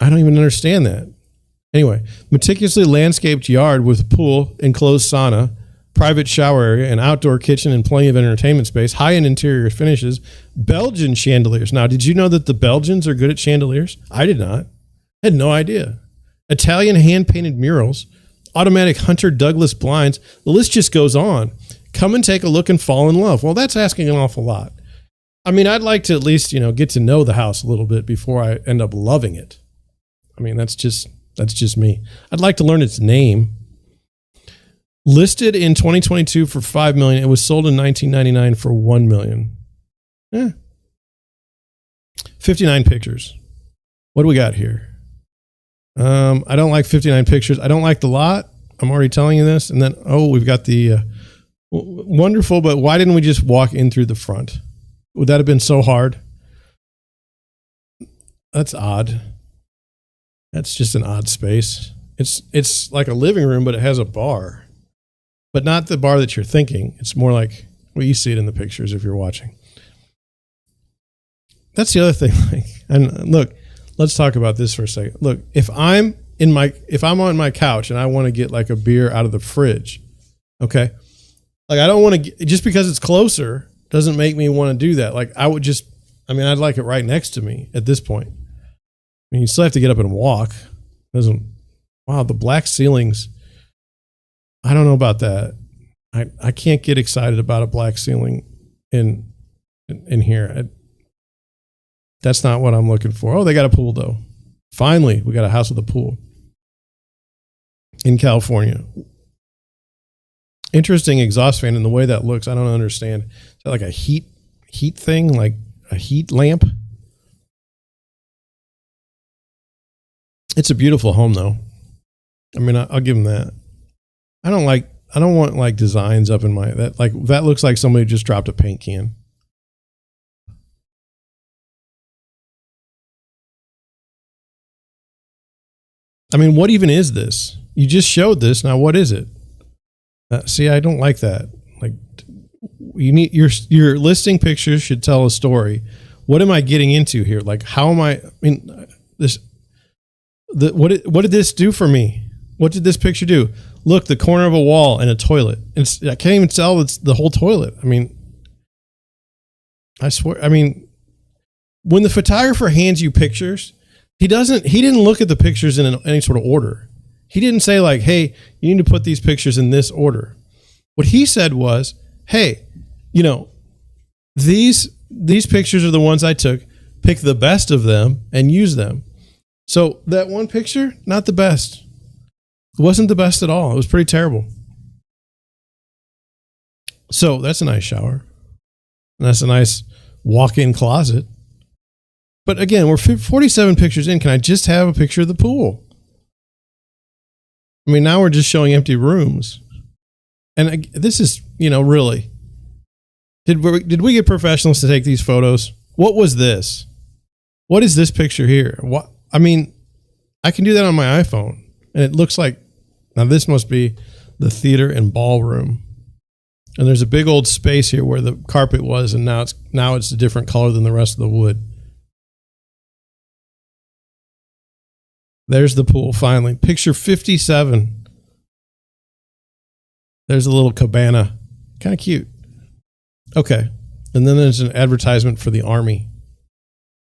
I don't even understand that. Anyway, meticulously landscaped yard with pool, enclosed sauna, private shower area, an outdoor kitchen, and plenty of entertainment space, high-end interior finishes, Belgian chandeliers. Now, did you know that the Belgians are good at chandeliers? I did not. I had no idea. Italian hand-painted murals, automatic Hunter Douglas blinds. The list just goes on. Come and take a look and fall in love. Well, that's asking an awful lot. I mean, I'd like to at least, get to know the house a little bit before I end up loving it. I mean, that's just me. I'd like to learn its name. Listed in 2022 for $5 million. It was sold in 1999 for $1 million. 59 pictures. What do we got here? I don't like 59 pictures. I don't like the lot. I'm already telling you this. And then, we've got the wonderful, but why didn't we just walk in through the front? Would that have been so hard? That's odd. That's just an odd space. It's like a living room, but it has a bar. But not the bar that you're thinking. It's more like, well, you see it in the pictures if you're watching. That's the other thing. And look, let's talk about this for a second. Look, if I'm on my couch and I want to get like a beer out of the fridge, okay? Like I don't want to, just because it's closer doesn't make me want to do that. Like I'd like it right next to me at this point. I mean, you still have to get up and walk. Wow, the black ceilings. I don't know about that. I can't get excited about a black ceiling in here. That's not what I'm looking for. Oh, they got a pool though. Finally, we got a house with a pool in California. Interesting exhaust fan, and the way that looks, I don't understand. Is that like a heat thing, like a heat lamp? It's a beautiful home though. I mean, I'll give them that. I don't want like designs up in that looks like somebody just dropped a paint can. I mean, what even is this? You just showed this. Now, what is it? See, I don't like that. Like, you need your listing pictures should tell a story. What am I getting into here? Like, how am I mean, what did this do for me? What did this picture do? Look, the corner of a wall and a toilet. I can't even tell it's the whole toilet. I mean, I swear. I mean, when the photographer hands you pictures, he didn't look at the pictures in any sort of order. He didn't say like, hey, you need to put these pictures in this order. What he said was, hey, these pictures are the ones I took. Pick the best of them and use them. So that one picture, not the best. It wasn't the best at all. It was pretty terrible. So that's a nice shower. And that's a nice walk-in closet. But again, we're 47 pictures in. Can I just have a picture of the pool? I mean, now we're just showing empty rooms. And this is, really. Did we get professionals to take these photos? What was this? What is this picture here? What? I mean, I can do that on my iPhone. And it looks like, now this must be the theater and ballroom. And there's a big old space here where the carpet was, and now it's a different color than the rest of the wood. There's the pool, finally. Picture 57. There's a little cabana. Kind of cute. Okay. And then there's an advertisement for the Army,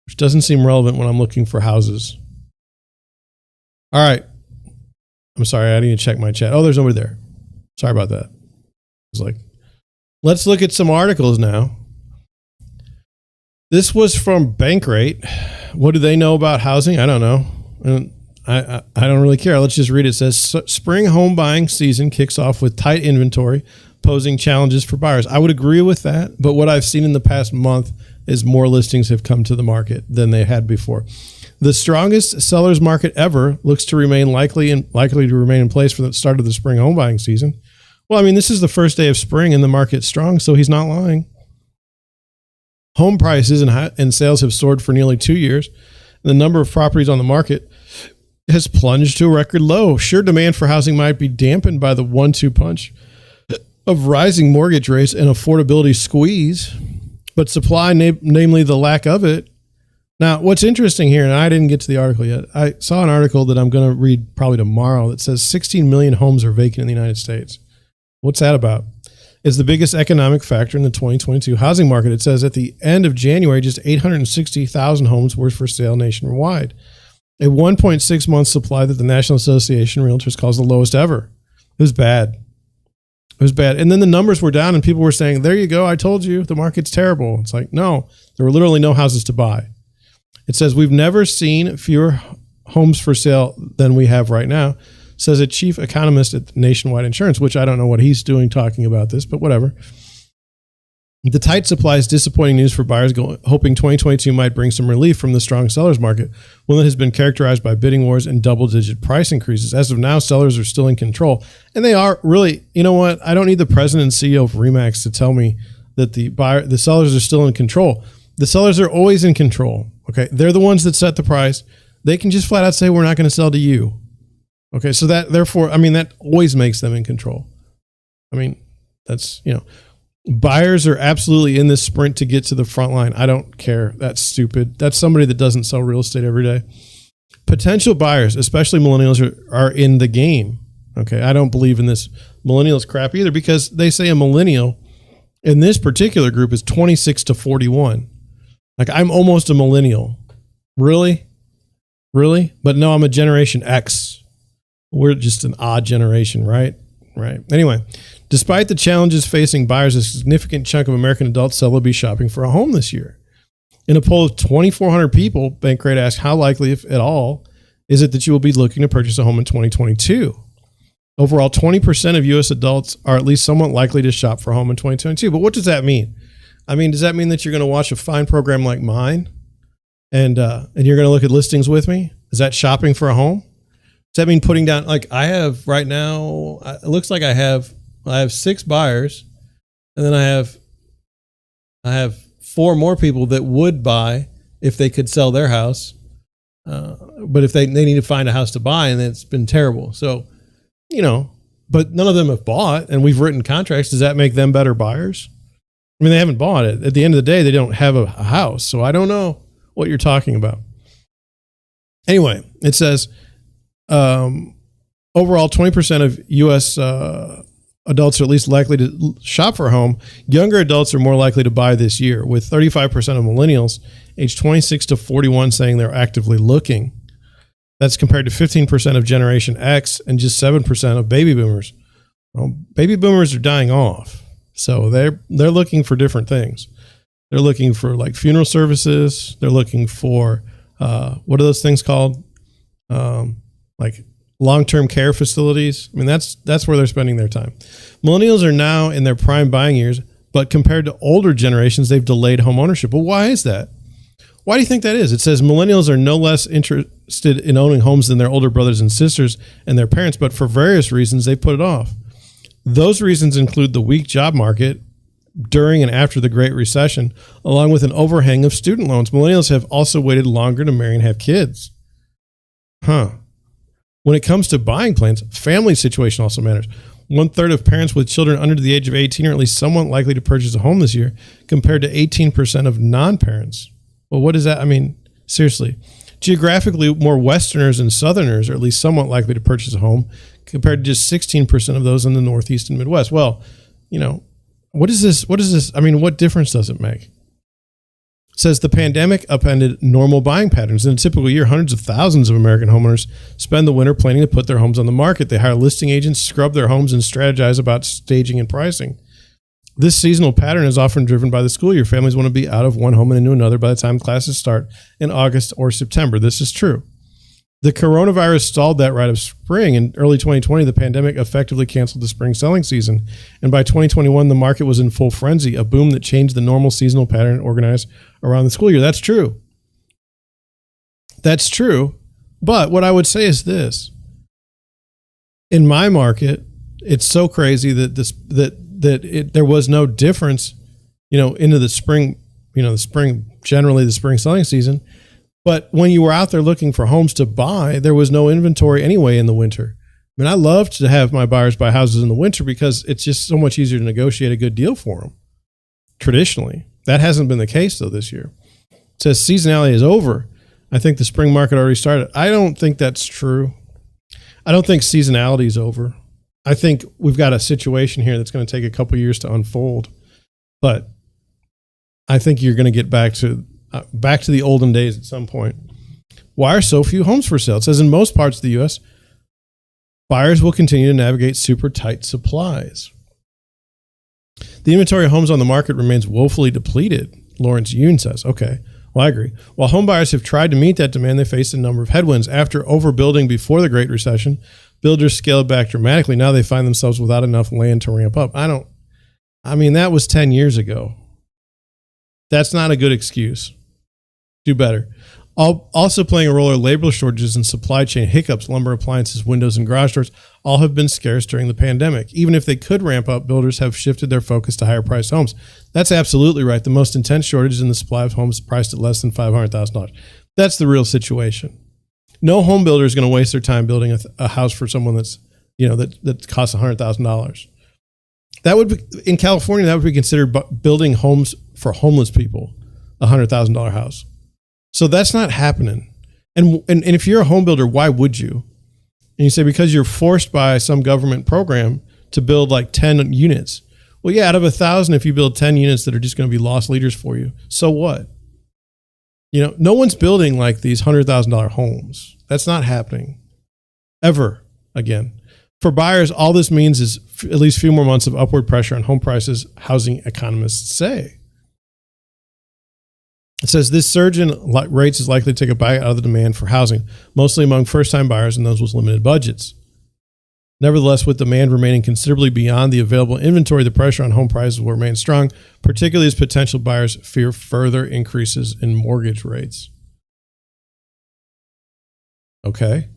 which doesn't seem relevant when I'm looking for houses. All right. I'm sorry. I need to check my chat. Oh, there's nobody there. Sorry about that. I was like, let's look at some articles now. This was from Bankrate. What do they know about housing? I don't know. I don't really care. Let's just read it. It says, spring home buying season kicks off with tight inventory, posing challenges for buyers. I would agree with that, but what I've seen in the past month is more listings have come to the market than they had before. The strongest sellers market ever looks to remain likely to remain in place for the start of the spring home buying season. Well, I mean, this is the first day of spring and the market's strong, so he's not lying. Home prices and sales have soared for nearly 2 years. The number of properties on the market has plunged to a record low. Sure, demand for housing might be dampened by the 1-2 punch of rising mortgage rates and affordability squeeze, but supply, namely the lack of it. Now, what's interesting here, and I didn't get to the article yet, I saw an article that I'm going to read probably tomorrow that says 16 million homes are vacant in the United States. What's that about? It's the biggest economic factor in the 2022 housing market. It says at the end of January, just 860,000 homes were for sale nationwide. A 1.6 month supply that the National Association of Realtors calls the lowest ever. It was bad. It was bad. And then the numbers were down and people were saying, there you go, I told you, the market's terrible. It's like, no, there were literally no houses to buy. It says, we've never seen fewer homes for sale than we have right now, says a chief economist at Nationwide Insurance, which I don't know what he's doing talking about this, but whatever. The tight supply is disappointing news for buyers hoping 2022 might bring some relief from the strong sellers market, one that has been characterized by bidding wars and double-digit price increases. As of now, sellers are still in control. And they are really, you know what? I don't need the president and CEO of RE/MAX to tell me that the sellers are still in control. The sellers are always in control. Okay, they're the ones that set the price. They can just flat out say, we're not going to sell to you. Okay, so that, therefore, I mean, that always makes them in control. I mean, that's, you know, buyers are absolutely in this sprint to get to the front line. I don't care. That's stupid. That's somebody that doesn't sell real estate every day. Potential buyers, especially millennials, are in the game. Okay, I don't believe in this millennials crap either, because they say a millennial in this particular group is 26 to 41. Like, I'm almost a millennial. Really? Really? But no, I'm a Generation X. We're just an odd generation, right? Right. Anyway, despite the challenges facing buyers, a significant chunk of American adults said they'll be shopping for a home this year. In a poll of 2,400 people, Bankrate asked, how likely, if at all, is it that you will be looking to purchase a home in 2022? Overall, 20% of U.S. adults are at least somewhat likely to shop for a home in 2022. But what does that mean? I mean, does that mean that you're going to watch a fine program like mine and you're going to look at listings with me? Is that shopping for a home? Does that mean putting down, like I have right now, it looks like I have 6 buyers, and then I have 4 more people that would buy if they could sell their house. But if they need to find a house to buy, and it's been terrible. So, you know, but none of them have bought, and we've written contracts. Does that make them better buyers? I mean, they haven't bought it. At the end of the day, they don't have a house. So I don't know what you're talking about. Anyway, it says, overall, 20% of U.S. Adults are at least likely to shop for a home. Younger adults are more likely to buy this year, with 35% of millennials aged 26 to 41 saying they're actively looking. That's compared to 15% of Generation X and just 7% of baby boomers. Well, baby boomers are dying off. So they're looking for different things. They're looking for like funeral services. They're looking for, what are those things called? Like long-term care facilities. I mean, that's where they're spending their time. Millennials are now in their prime buying years, but compared to older generations, they've delayed home ownership. Well, why is that? Why do you think that is? It says millennials are no less interested in owning homes than their older brothers and sisters and their parents, but for various reasons, they put it off. Those reasons include the weak job market during and after the Great Recession, along with an overhang of student loans. Millennials have also waited longer to marry and have kids. When it comes to buying plans, family situation also matters. 1/3 of parents with children under the age of 18 are at least somewhat likely to purchase a home this year, compared to 18% of non-parents. Well, what does that, I mean, seriously. Geographically, more Westerners and Southerners are at least somewhat likely to purchase a home, compared to just 16% of those in the Northeast and Midwest. Well, you know, what is this? I mean, what difference does it make? It says the pandemic upended normal buying patterns. In a typical year, hundreds of thousands of American homeowners spend the winter planning to put their homes on the market. They hire listing agents, scrub their homes, and strategize about staging and pricing. This seasonal pattern is often driven by the school year. Families want to be out of one home and into another by the time classes start in August or September. This is true. The coronavirus stalled that rite of spring. In early 2020, the pandemic effectively canceled the spring selling season. And by 2021, the market was in full frenzy, a boom that changed the normal seasonal pattern organized around the school year. That's true. That's true. But what I would say is this. In my market, it's so crazy that there was no difference, into the spring, generally the spring selling season. But when you were out there looking for homes to buy, there was no inventory anyway in the winter. I mean, I love to have my buyers buy houses in the winter because it's just so much easier to negotiate a good deal for them. Traditionally, that hasn't been the case though this year. It says seasonality is over. I think the spring market already started. I don't think that's true. I don't think seasonality is over. I think we've got a situation here that's going to take a couple years to unfold, but I think you're going to get back to the olden days at some point. Why are so few homes for sale? It says in most parts of the U.S., buyers will continue to navigate super tight supplies. The inventory of homes on the market remains woefully depleted, Lawrence Yoon says. Okay, well, I agree. While home buyers have tried to meet that demand, they faced a number of headwinds. After overbuilding before the Great Recession, builders scaled back dramatically. Now they find themselves without enough land to ramp up. That was 10 years ago. That's not a good excuse. Do better. Also playing a role are labor shortages and supply chain hiccups. Lumber, appliances, windows, and garage doors all have been scarce during the pandemic. Even if they could ramp up, builders have shifted their focus to higher priced homes. That's absolutely right. The most intense shortage is in the supply of homes priced at less than $500,000. That's the real situation. No home builder is going to waste their time building a house for someone that's, that costs $100,000. That would be, in California, that would be considered building homes for homeless people, $100,000 house. So that's not happening. And if you're a home builder, why would you? And you say, because you're forced by some government program to build like 10 units. Well, yeah, out of 1,000, if you build 10 units that are just going to be lost leaders for you, so what? No one's building like these $100,000 homes. That's not happening ever again. For buyers, all this means is at least a few more months of upward pressure on home prices, housing economists say. It says this surge in rates is likely to take a bite out of the demand for housing, mostly among first-time buyers and those with limited budgets. Nevertheless, with demand remaining considerably beyond the available inventory, the pressure on home prices will remain strong, particularly as potential buyers fear further increases in mortgage rates. Okay.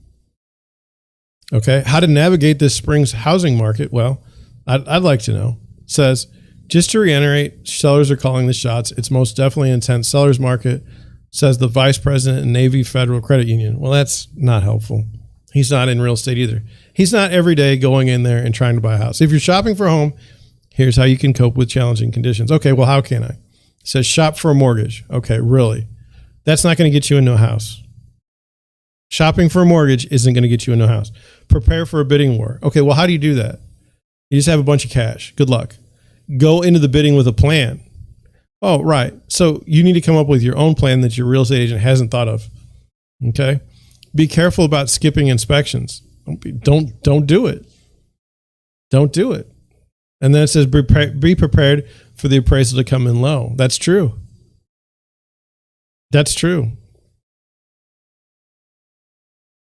How to navigate this spring's housing market? Well, I'd like to know. It says, just to reiterate, sellers are calling the shots. It's most definitely an intense seller's market, says the vice president in Navy Federal Credit Union. Well, that's not helpful. He's not in real estate either. He's not every day going in there and trying to buy a house. If you're shopping for a home, here's how you can cope with challenging conditions. Okay, well, how can I? It says shop for a mortgage. Okay, really? That's not going to get you into a house. Shopping for a mortgage isn't going to get you into a house. Prepare for a bidding war. Okay, well, how do you do that? You just have a bunch of cash. Good luck. Go into the bidding with a plan. Oh, right. So you need to come up with your own plan that your real estate agent hasn't thought of. Okay? Be careful about skipping inspections. Don't do it. Don't do it. And then it says be prepared for the appraisal to come in low. That's true. That's true.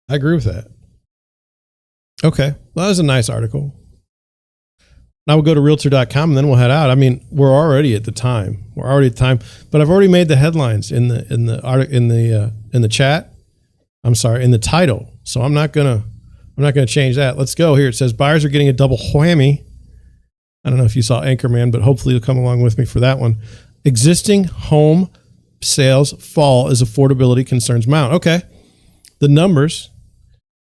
I agree with that. Okay. Well, that was a nice article. Now we'll go to realtor.com and then we'll head out. I mean, we're already at the time. But I've already made the headlines in the chat. I'm sorry, in the title. So I'm not gonna change that. Let's go here. It says buyers are getting a double whammy. I don't know if you saw Anchorman, but hopefully you'll come along with me for that one. Existing home sales fall as affordability concerns mount. Okay. The numbers.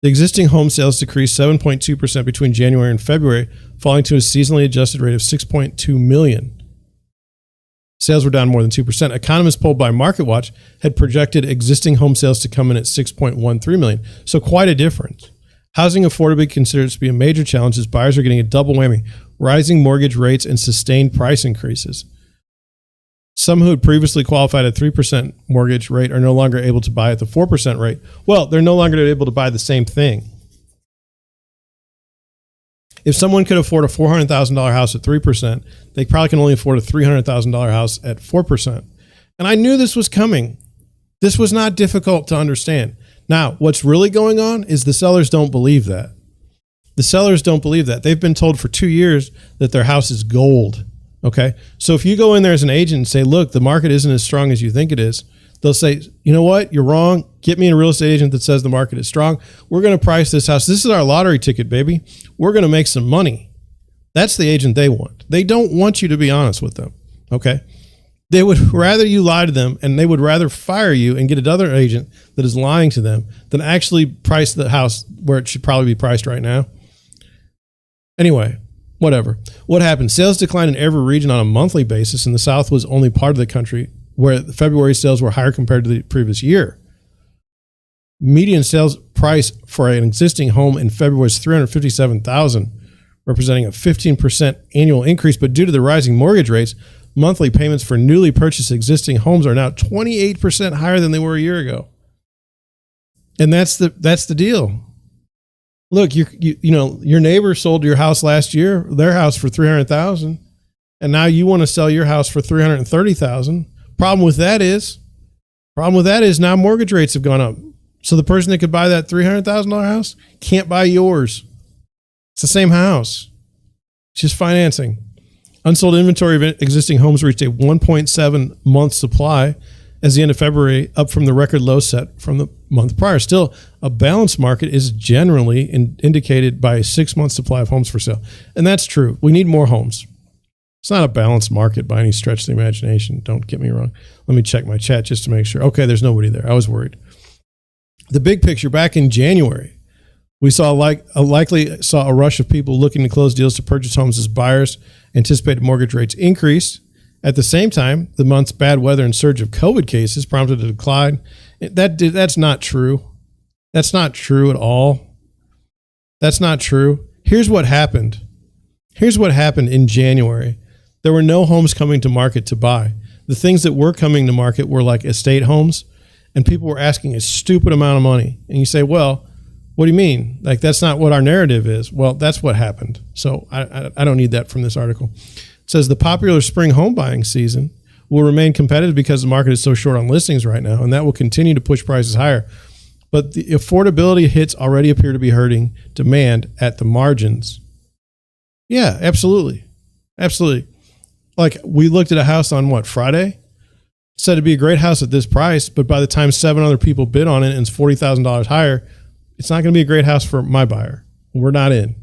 The existing home sales decreased 7.2% between January and February, falling to a seasonally adjusted rate of 6.2 million. Sales were down more than 2%. Economists polled by MarketWatch had projected existing home sales to come in at 6.13 million. So quite a difference. Housing affordability considered to be a major challenge as buyers are getting a double whammy, rising mortgage rates and sustained price increases. Some who had previously qualified at 3% mortgage rate are no longer able to buy at the 4% rate. Well, they're no longer able to buy the same thing. If someone could afford a $400,000 house at 3%, they probably can only afford a $300,000 house at 4%. And I knew this was coming. This was not difficult to understand. Now, what's really going on is the sellers don't believe that. The sellers don't believe that. They've been told for 2 years that their house is gold. Okay. So if you go in there as an agent and say, look, the market isn't as strong as you think it is, they'll say, you know what? You're wrong. Get me a real estate agent that says the market is strong. We're going to price this house. This is our lottery ticket, baby. We're going to make some money. That's the agent they want. They don't want you to be honest with them. Okay. They would rather you lie to them, and they would rather fire you and get another agent that is lying to them than actually price the house where it should probably be priced right now. Anyway, whatever. What happened? Sales declined in every region on a monthly basis, and the South was only part of the country where the February sales were higher compared to the previous year. Median sales price for an existing home in February was $357,000, representing a 15% annual increase. But due to the rising mortgage rates, monthly payments for newly purchased existing homes are now 28% higher than they were a year ago. And that's the deal. Look, you know, your neighbor sold your house last year, their house for $300,000, and now you want to sell your house for $330,000. Problem with that is now mortgage rates have gone up. So the person that could buy that $300,000 house can't buy yours. It's the same house. It's just financing. Unsold inventory of existing homes reached a 1.7 month supply as the end of February, up from the record low set from the month prior. Still, a balanced market is generally indicated by a 6-month supply of homes for sale. And that's true. We need more homes. It's not a balanced market by any stretch of the imagination. Don't get me wrong. Let me check my chat just to make sure. Okay, there's nobody there. I was worried. The big picture, back in January, we saw a rush of people looking to close deals to purchase homes as buyers anticipated mortgage rates increased. At the same time, the month's bad weather and surge of COVID cases prompted a decline. That's not true. That's not true at all. That's not true. Here's what happened. Here's what happened in January. There were no homes coming to market to buy. The things that were coming to market were like estate homes, and people were asking a stupid amount of money. And you say, well, what do you mean? Like, that's not what our narrative is. Well, that's what happened. So I don't need that from this article. It says the popular spring home buying season will remain competitive because the market is so short on listings right now, and that will continue to push prices higher. But the affordability hits already appear to be hurting demand at the margins. Yeah, absolutely. Absolutely. Like, we looked at a house on Friday? Said it'd be a great house at this price, but by the time 7 other people bid on it and it's $40,000 higher, it's not going to be a great house for my buyer. We're not in.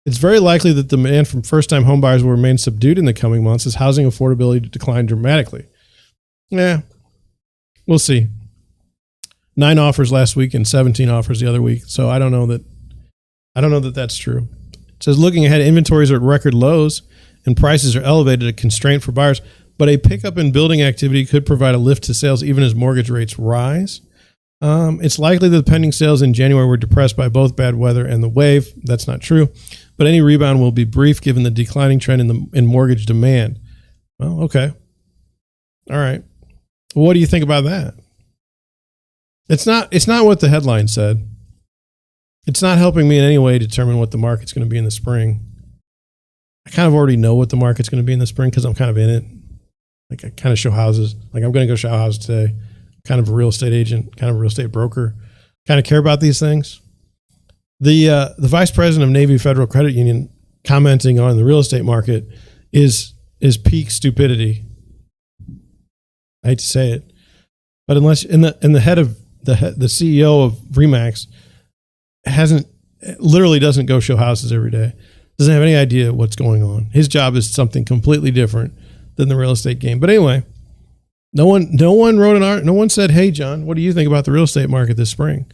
It's very likely that the demand from first-time home buyers will remain subdued in the coming months as housing affordability decline dramatically. Yeah, we'll see. 9 offers last week and 17 offers the other week. So I don't know that that's true. It says looking ahead, inventories are at record lows and prices are elevated, a constraint for buyers, but a pickup in building activity could provide a lift to sales even as mortgage rates rise. It's likely that the pending sales in January were depressed by both bad weather and the wave. That's not true, but any rebound will be brief given the declining trend in mortgage demand. Well, okay. All right. What do you think about that? It's not what the headline said. It's not helping me in any way determine what the market's going to be in the spring. I kind of already know what the market's going to be in the spring because I'm kind of in it. Like, I kind of show houses. Like, I'm going to go show houses today. Kind of a real estate agent, kind of a real estate broker, kind of care about these things. The vice president of Navy Federal Credit Union commenting on the real estate market is peak stupidity. I hate to say it, but unless the head of the CEO of Remax literally doesn't go show houses every day, doesn't have any idea what's going on. His job is something completely different than the real estate game. But anyway. No one wrote an article. No one said, "Hey, John, what do you think about the real estate market this spring?"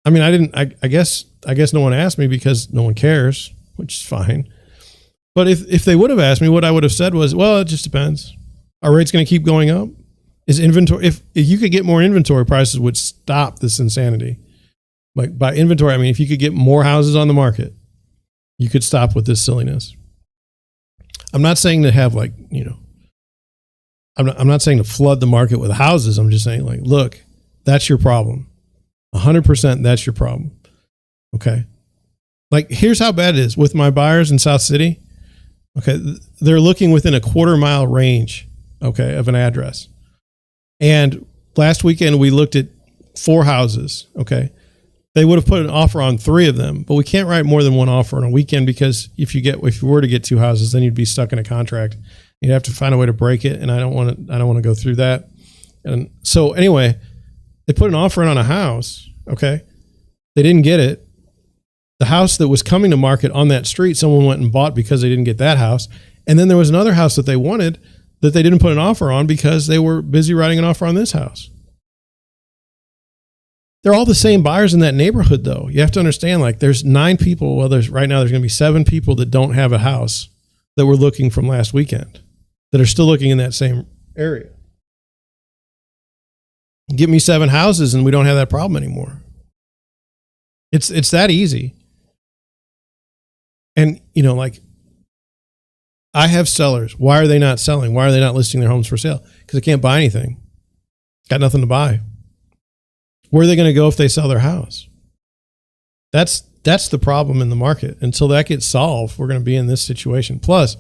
I mean, I guess no one asked me because no one cares, which is fine. But if they would have asked me, what I would have said was, "Well, it just depends. Are rates going to keep going up? Is inventory? If you could get more inventory, prices would stop this insanity. Like, by inventory, I mean if you could get more houses on the market, you could stop with this silliness." I'm not saying to have I'm not saying to flood the market with houses. I'm just saying, like, look, that's your problem. 100% that's your problem. Okay. Like, here's how bad it is with my buyers in South City. Okay. They're looking within a quarter-mile range, okay, of an address. And last weekend we looked at 4 houses. Okay. They would have put an offer on 3 of them, but we can't write more than 1 offer on a weekend, because if you were to get 2 houses, then you'd be stuck in a contract. You'd have to find a way to break it. And I don't want to go through that. And so anyway, they put an offer in on a house. Okay. They didn't get it. The house that was coming to market on that street, someone went and bought because they didn't get that house. And then there was another house that they wanted that they didn't put an offer on because they were busy writing an offer on this house. They're all the same buyers in that neighborhood, though. You have to understand, like, there's 9 people. Well, right now there's going to be 7 people that don't have a house that were looking from last weekend that are still looking in that same area. Get me 7 houses and we don't have that problem anymore. It's that easy. And, you know, like, I have sellers. Why are they not selling? Why are they not listing their homes for sale? Because they can't buy anything. Got nothing to buy. Where are they going to go if they sell their house? That's the problem in the market. Until that gets solved, we're going to be in this situation. Plus,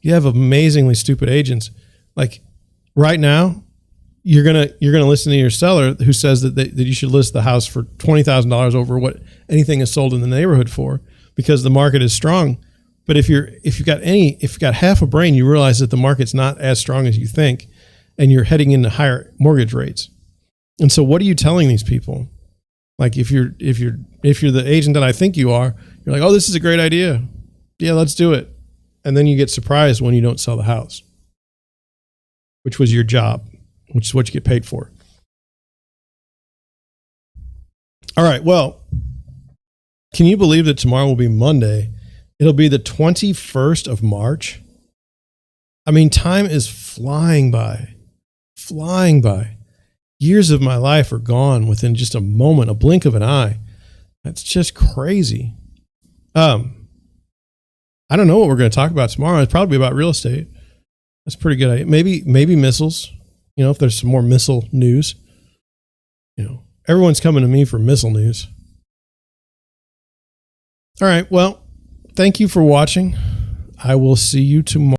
you have amazingly stupid agents. Like, right now, you're gonna listen to your seller who says that you should list the house for $20,000 over what anything is sold in the neighborhood for, because the market is strong. But if you've got half a brain, you realize that the market's not as strong as you think, and you're heading into higher mortgage rates. And so, what are you telling these people? Like, if you're the agent that I think you are, you're like, oh, this is a great idea. Yeah, let's do it. And then you get surprised when you don't sell the house, which was your job, which is what you get paid for. All right. Well, can you believe that tomorrow will be Monday? It'll be the 21st of March. I mean, time is flying by. Years of my life are gone within just a moment, a blink of an eye. That's just crazy. I don't know what we're going to talk about tomorrow. It's probably about real estate. That's a pretty good idea. Maybe missiles. You know, if there's some more missile news. You know, everyone's coming to me for missile news. All right. Well, thank you for watching. I will see you tomorrow.